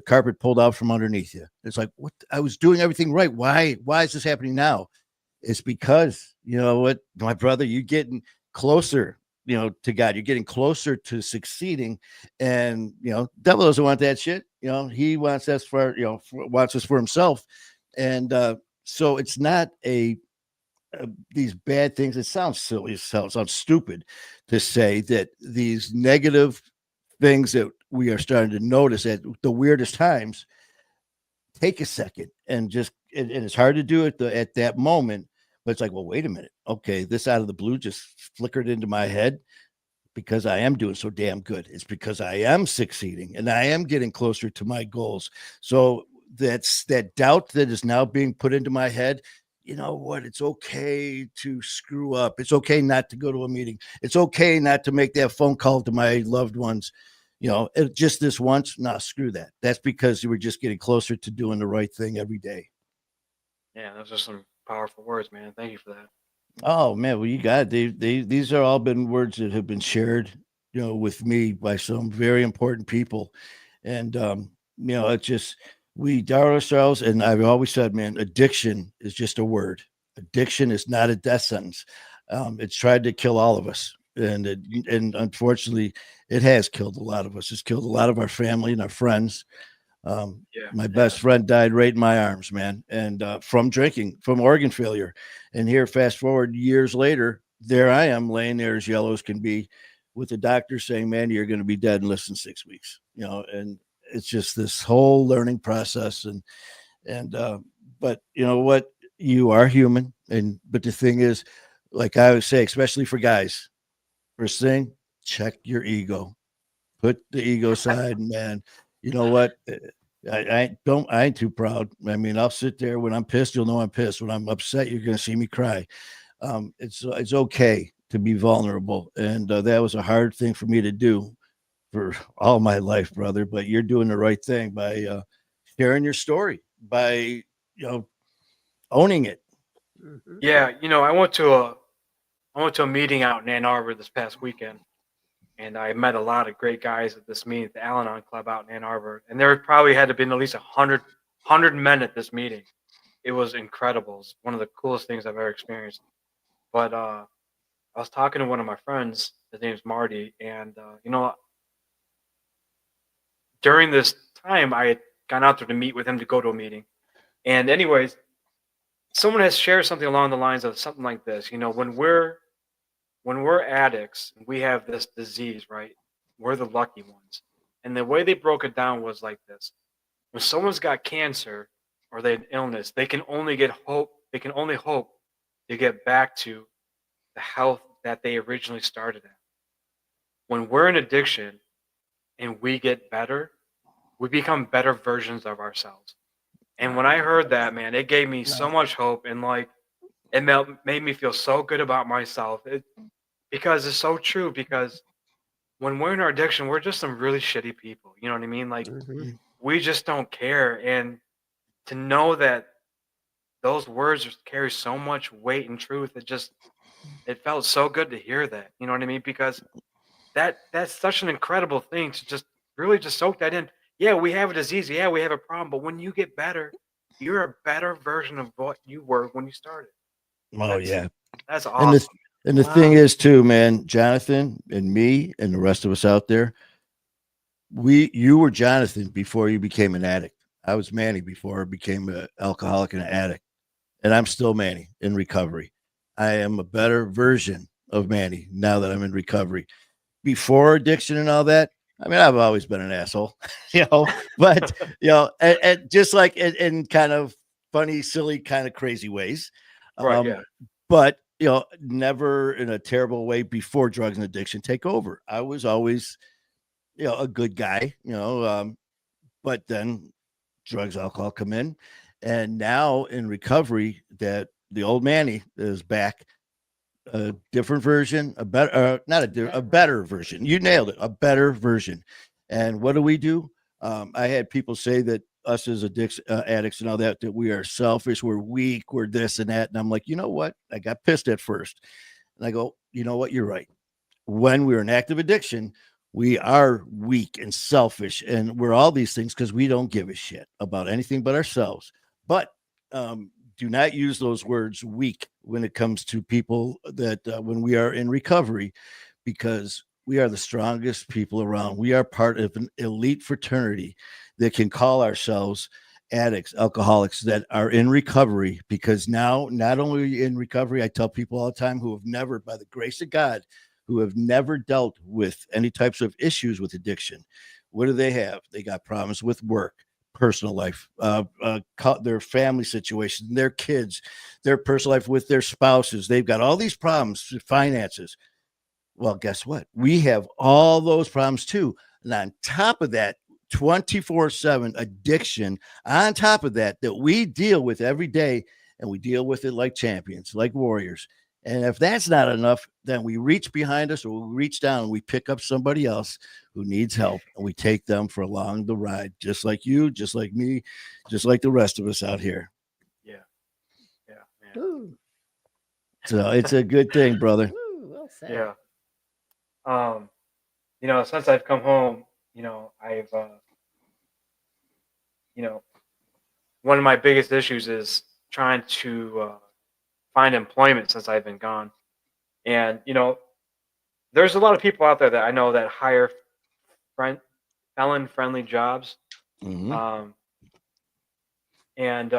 carpet pulled out from underneath you. It's like, what? I was doing everything right. Why is this happening now? It's because, you know what, my brother, you're getting closer, to God. You're getting closer to succeeding, and devil doesn't want that shit. He wants us wants us for himself, and so it's not these bad things. It sounds silly, sounds stupid to say that these negative things that we are starting to notice at the weirdest times, take a second and and it's hard to do it at that moment, but it's like, well, wait a minute, okay, this out of the blue just flickered into my head, because I am doing so damn good. It's because I am succeeding and I am getting closer to my goals. So that's that doubt that is now being put into my head. You know what? It's okay to screw up. It's okay not to go to a meeting. It's okay not to make that phone call to my loved ones. Just this once. No, screw that. That's because you were just getting closer to doing the right thing every day. Yeah, those are some powerful words, man. Thank you for that. Oh man, well you got it. These are all been words that have been shared, with me by some very important people, and it's just we doubt ourselves. And I've always said, man, addiction is just a word. Addiction is not a death sentence. It's tried to kill all of us, and unfortunately, it has killed a lot of us. It's killed a lot of our family and our friends. Yeah, My yeah, best friend died right in my arms, man, and from drinking, from organ failure. And here, fast forward years later, there I am laying there as yellow as can be, with the doctor saying, "Man, you're going to be dead in less than 6 weeks." And it's just this whole learning process. And but you know what? You are human, but the thing is, like I always say, especially for guys, first thing, check your ego. Put the ego aside, man. You know what? I ain't too proud. I mean, I'll sit there when I'm pissed. You'll know I'm pissed. When I'm upset, you're going to see me cry. It's okay to be vulnerable, and that was a hard thing for me to do for all my life, brother. But you're doing the right thing by sharing your story, by owning it. Mhm. yeah. I went to a meeting out in Ann Arbor this past weekend, and I met a lot of great guys at this meeting, at the Al-Anon Club out in Ann Arbor, and there probably had to been at least 100 men at this meeting. It was incredible. It's one of the coolest things I've ever experienced. But I was talking to one of my friends. His name's Marty, and during this time, I had gone out there to meet with him to go to a meeting. And anyways, someone has shared something along the lines of something like this. When we're addicts, we have this disease, right? We're the lucky ones. And the way they broke it down was like this: when someone's got cancer or they have an illness, they can only hope to get back to the health that they originally started at. When we're in addiction and we get better, we become better versions of ourselves. And when I heard that, man, it gave me so much hope, and like made me feel so good about myself. Because it's so true. Because when we're in our addiction, we're just some really shitty people. You know what I mean? Like we just don't care. And to know that those words carry so much weight and truth, it felt so good to hear that. You know what I mean? Because that's such an incredible thing to just really just soak that in. Yeah, we have a disease. Yeah, we have a problem. But when you get better, you're a better version of what you were when you started. Oh yeah. That's And awesome. the thing is too, man, Jonathan and me and the rest of us out there, you were Jonathan before you became an addict. I was Manny before I became an alcoholic and an addict. And I'm still Manny in recovery. I am a better version of Manny now that I'm in recovery. Before addiction and all that, I mean, I've always been an asshole, but and just like in kind of funny, silly, kind of crazy ways. Right. Yeah. But never in a terrible way before drugs and addiction take over. I was always, a good guy, but then drugs, alcohol come in. And now in recovery, that the old Manny is back, a different version, a better, a better version. You nailed it, a better version. And what do? I had people say that us as addicts and all that we are selfish, we're weak, we're this and that. And I'm like, you know what? I got pissed at first. And I go, you know what? You're right. When we're in active addiction, we are weak and selfish, and we're all these things because we don't give a shit about anything but ourselves. But do not use those words weak when it comes to people that when we are in recovery, because we are the strongest people around. We are part of an elite fraternity that can call ourselves addicts, alcoholics that are in recovery, because now, not only in recovery, I tell people all the time who have never, by the grace of God, who have never dealt with any types of issues with addiction. What do they have? They got problems with work, personal life, their family situation, their kids, their personal life with their spouses. They've got all these problems, finances. Well, guess what? We have all those problems too. And on top of that, 24/7 addiction, on top of that we deal with every day, and we deal with it like champions, like warriors. And if that's not enough, then we reach behind us, or we reach down and we pick up somebody else who needs help, and we take them for along the ride, just like you, just like me, just like the rest of us out here. Yeah. Yeah. Man. So it's a good thing, brother. Well said. Yeah. Since I've come home, I've one of my biggest issues is trying to find employment since I've been gone. And there's a lot of people out there that I know that hire felon-friendly jobs. Mm-hmm. And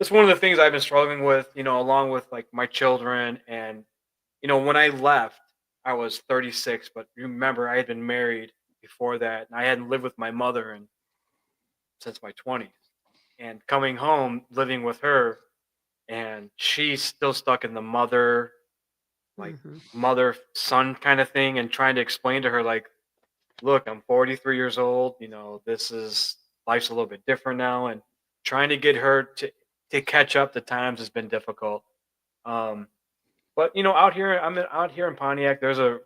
it's one of the things I've been struggling with, along with like my children. And when I left, I was 36, but remember, I had been married before that, and I hadn't lived with my mother since my 20s. And coming home, living with her, and she's still stuck in the mother son kind of thing, and trying to explain to her, like, look, I'm 43 years old, life's a little bit different now, and trying to get her to catch up to times has been difficult. But out here in Pontiac, there's a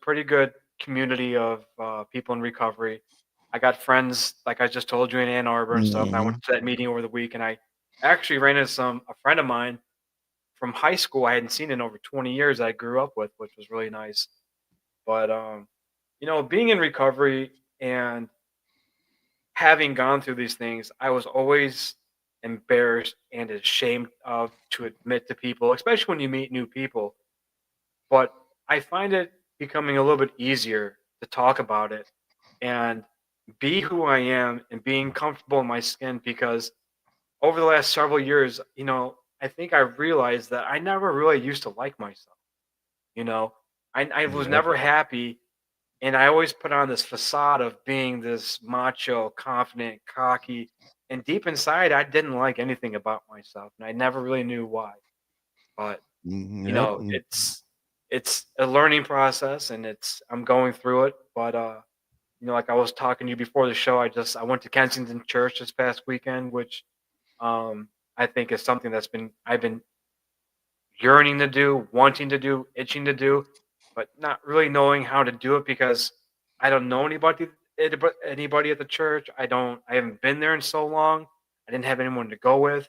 pretty good community of people in recovery. I got friends, like I just told you, in Ann Arbor and stuff. I went to that meeting over the week, and I actually ran into a friend of mine from high school I hadn't seen in over 20 years that I grew up with, which was really nice. But being in recovery and having gone through these things, I was always embarrassed and ashamed to admit to people, especially when you meet new people. But I find it becoming a little bit easier to talk about it and be who I am and being comfortable in my skin, because over the last several years, I think I realized that I never really used to like myself. I was never happy, and I always put on this facade of being this macho, confident, cocky, and deep inside, I didn't like anything about myself, and I never really knew why. But it's it's a learning process, and I'm going through it. But like I was talking to you before the show, I went to Kensington Church this past weekend, which I think is something I've been yearning to do, wanting to do, itching to do, but not really knowing how to do it because I don't know anybody at the church. I haven't been there in so long. I didn't have anyone to go with.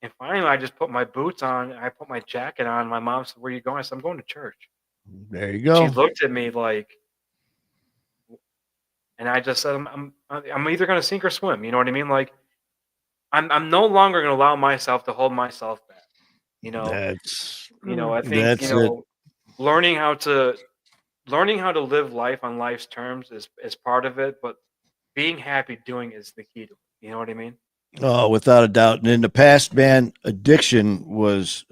And finally I just put my boots on, I put my jacket on. My mom said, "Where are you going?" I said, "I'm going to church." There you She go. looked at me like, and I just said, I'm either gonna sink or swim. You know what I mean? Like I'm no longer gonna allow myself to hold myself back. You know, That's I think, that's it. learning how to live life on life's terms is part of it, but being happy doing is the key to it. You know what I mean? Oh, without a doubt. And in the past, man, addiction was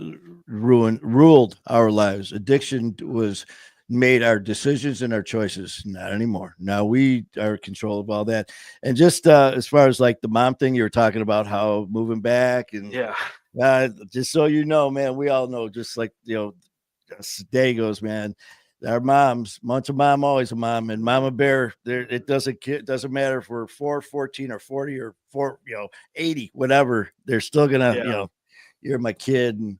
ruled our lives. Addiction was made our decisions and our choices. Not anymore. Now we are in control of all that. And just as far as like the mom thing, you were talking about how moving back and Yeah. just so you know, man, we all know, just like, as the day goes, man, our moms, once a mom, always a mom, and Mama Bear, there, it doesn't matter if we're 14 or 40 or 80, whatever, they're still gonna, Yeah. you're my kid, and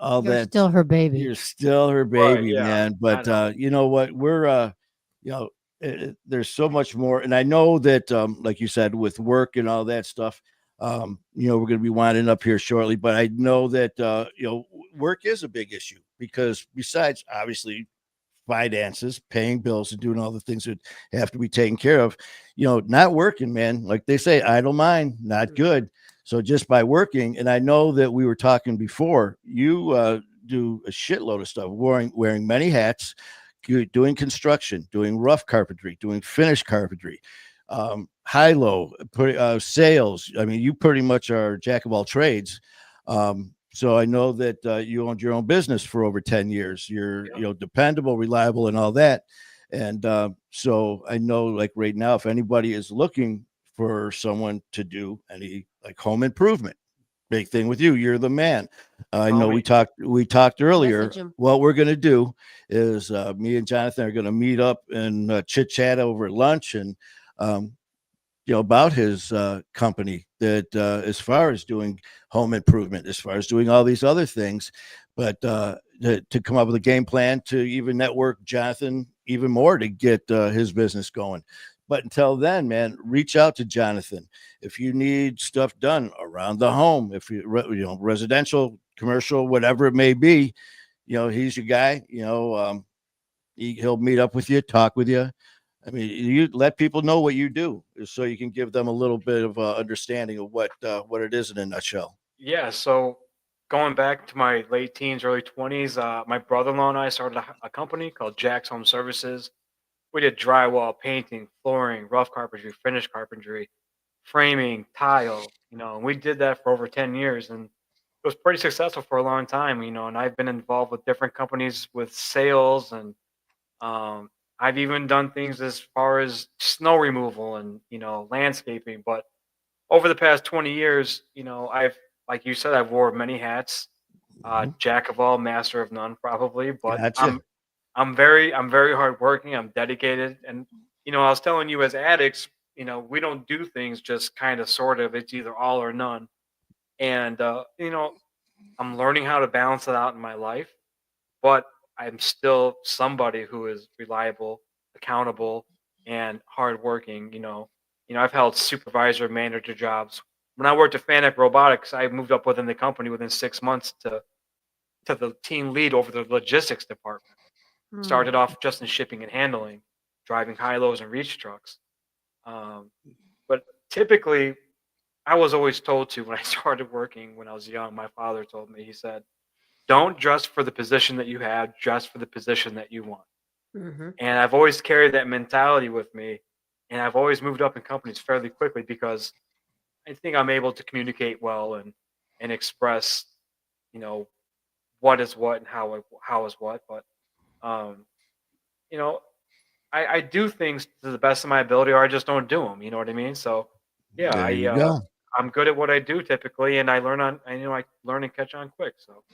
all You're that. still her baby. You're still her Right. baby, Yeah. man. I But know. you know what? We're you know, there's so much more, and I know that like you said, with work and all that stuff, we're going to be winding up here shortly, but I know that work is a big issue because besides obviously finances, paying bills, and doing all the things that have to be taken care of, not working, man, like they say, idle mind, not good. So just by working, and I know that we were talking before, you do a shitload of stuff, wearing many hats, doing construction, doing rough carpentry, doing finished carpentry, high low, sales. I mean, you pretty much are jack of all trades. So I know that you owned your own business for over 10 years. You're Yeah. dependable, reliable, and all that. And so I know, like right now, if anybody is looking for someone to do any like home improvement, big thing with you, you're the man. I Call know me. we talked earlier. Message him. What we're gonna do is me and Jonathan are gonna meet up and chit chat over lunch and um, about his company that as far as doing home improvement, as far as doing all these other things, but to come up with a game plan to even network Jonathan even more to get his business going. But until then, man, reach out to Jonathan if you need stuff done around the home, if residential, commercial, whatever it may be. He's your guy. He'll meet up with you, talk with you. I mean, you let people know what you do, so you can give them a little bit of understanding of what it is in a nutshell. Yeah. So going back to my late teens, early 20s, my brother-in-law and I started a company called Jack's Home Services. We did drywall, painting, flooring, rough carpentry, finished carpentry, framing, tile, and we did that for over 10 years, and it was pretty successful for a long time, and I've been involved with different companies with sales, and I've even done things as far as snow removal and, landscaping. But over the past 20 years, like you said, I've wore many hats, Mhm. jack of all, master of none, probably, but Gotcha. I'm very hardworking. I'm dedicated, and I was telling you, as addicts, we don't do things just kind of, sort of. It's either all or none, and I'm learning how to balance it out in my life, but I'm still somebody who is reliable, accountable, and hardworking. I've held supervisor, manager jobs. When I worked at Fanuc Robotics, I moved up within the company within 6 months to the team lead over the logistics department. Hmm. Started off just in shipping and handling, driving high lows and reach trucks. But typically, I was always told to, when I started working when I was young, my father told me, he said, "Don't dress for the position that you have, dress for the position that you want." Mm-hmm. And I've always carried that mentality with me. And I've always moved up in companies fairly quickly because I think I'm able to communicate well and express, you know, what is what and how is what. But um, you know, I do things to the best of my ability, or I just don't do them. You know what I mean? So yeah, There you go. I'm good at what I do typically, and I learn and catch on quick. So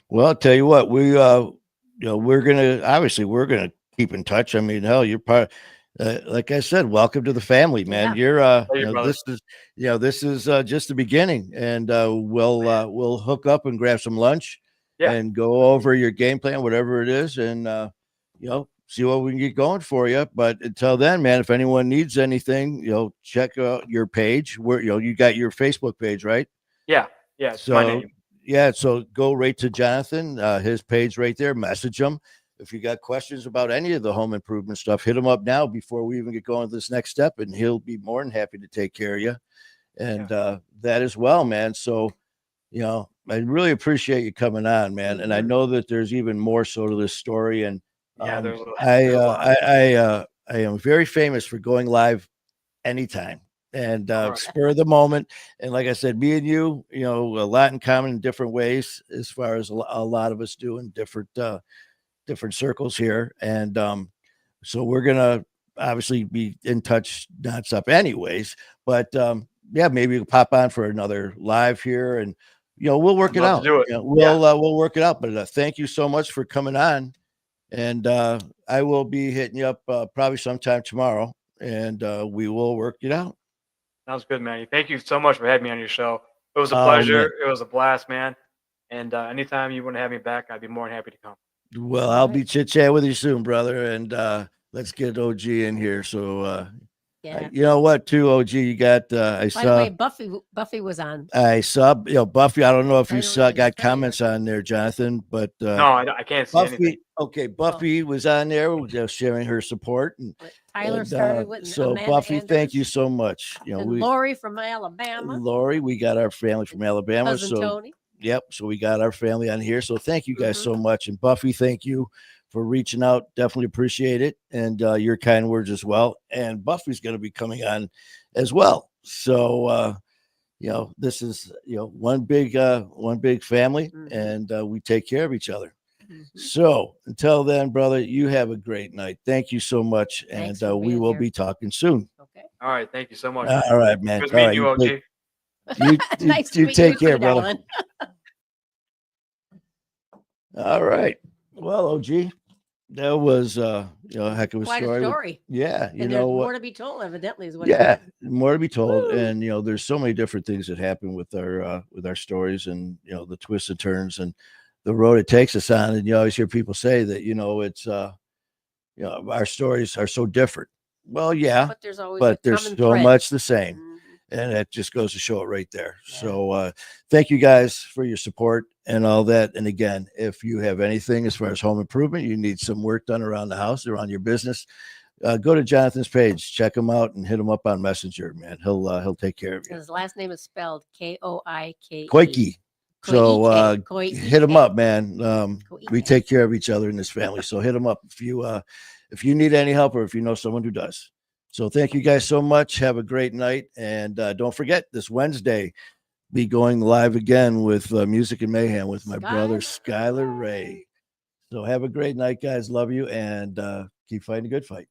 Well, I'll tell you what, we're gonna keep in touch. I mean, hell, you're part. Like I said, welcome to the family, man. Yeah. You're this is just the beginning, and we'll hook up and grab some lunch Yeah. and go over your game plan, whatever it is, and see what we can get going for you. But until then, man, if anyone needs anything, check out your page. Where you got your Facebook page, right? Yeah. It's my name. Yeah, so go right to Jonathan, his page right there. Message him. If you got questions about any of the home improvement stuff, hit him up now before we even get going to this next step, and he'll be more than happy to take care of you. And that as well, man. So, I really appreciate you coming on, man. And I know that there's even more so to this story. And there's I am very famous for going live anytime and spur of the moment. And like I said, me and you, a lot in common in different ways, as far as a lot of us do in different circles here. And so we're gonna obviously be in touch nonstop anyways. But maybe we'll pop on for another live here, and we'll work it out. We'll work it out. But thank you so much for coming on. And I will be hitting you up probably sometime tomorrow, and we will work it out. Sounds good, man. Thank you so much for having me on your show. It was a pleasure. It was a blast, man. And anytime you want to have me back, I'd be more than happy to come. Well, I'll be chit-chat with you soon, brother. And let's get OG in here. So you know what, too, OG, you got By the way, Buffy was on. I saw Buffy. I don't know if you got comments on there, Jonathan, but no, I can't see anything. Okay, Buffy was on there just sharing her support, and Tyler started with Amanda Buffy, Andrews. Thank you so much. Lori from Alabama. Lori, we got our family from Alabama. Cousin Tony. Yep. So we got our family on here. So thank you guys so much. And Buffy, thank you for reaching out. Definitely appreciate it. And your kind words as well. And Buffy's going to be coming on as well. So, this is, one big family, and we take care of each other. So until then, brother, you have a great night. Thank you so much. And we will be talking soon. Okay. All right. Thank you so much. All right, man. Good meeting you, OG. You take care, brother. All right. Well, OG, that was a heck of a Quite story. A story. Yeah, and there's more to be told, evidently, is what. Yeah, more to be told. Woo. And there's so many different things that happen with our stories, and the twists and turns and the road it takes us on. And you always hear people say that it's our stories are so different. Well, yeah, but there's so much the same. And that just goes to show it right there. Yeah. So thank you guys for your support and all that. And again, if you have anything as far as home improvement, you need some work done around the house, around your business, go to Jonathan's page, check him out, and hit him up on Messenger, man. He'll take care of you. His last name is spelled Koike. Koike. So hit him up, man. We take care of each other in this family. So hit him up if you need any help, or if you know someone who does. So thank you guys so much. Have a great night. And don't forget, this Wednesday, be going live again with Music and Mayhem with my brother, Skylar Ray. So have a great night, guys. Love you. And keep fighting a good fight.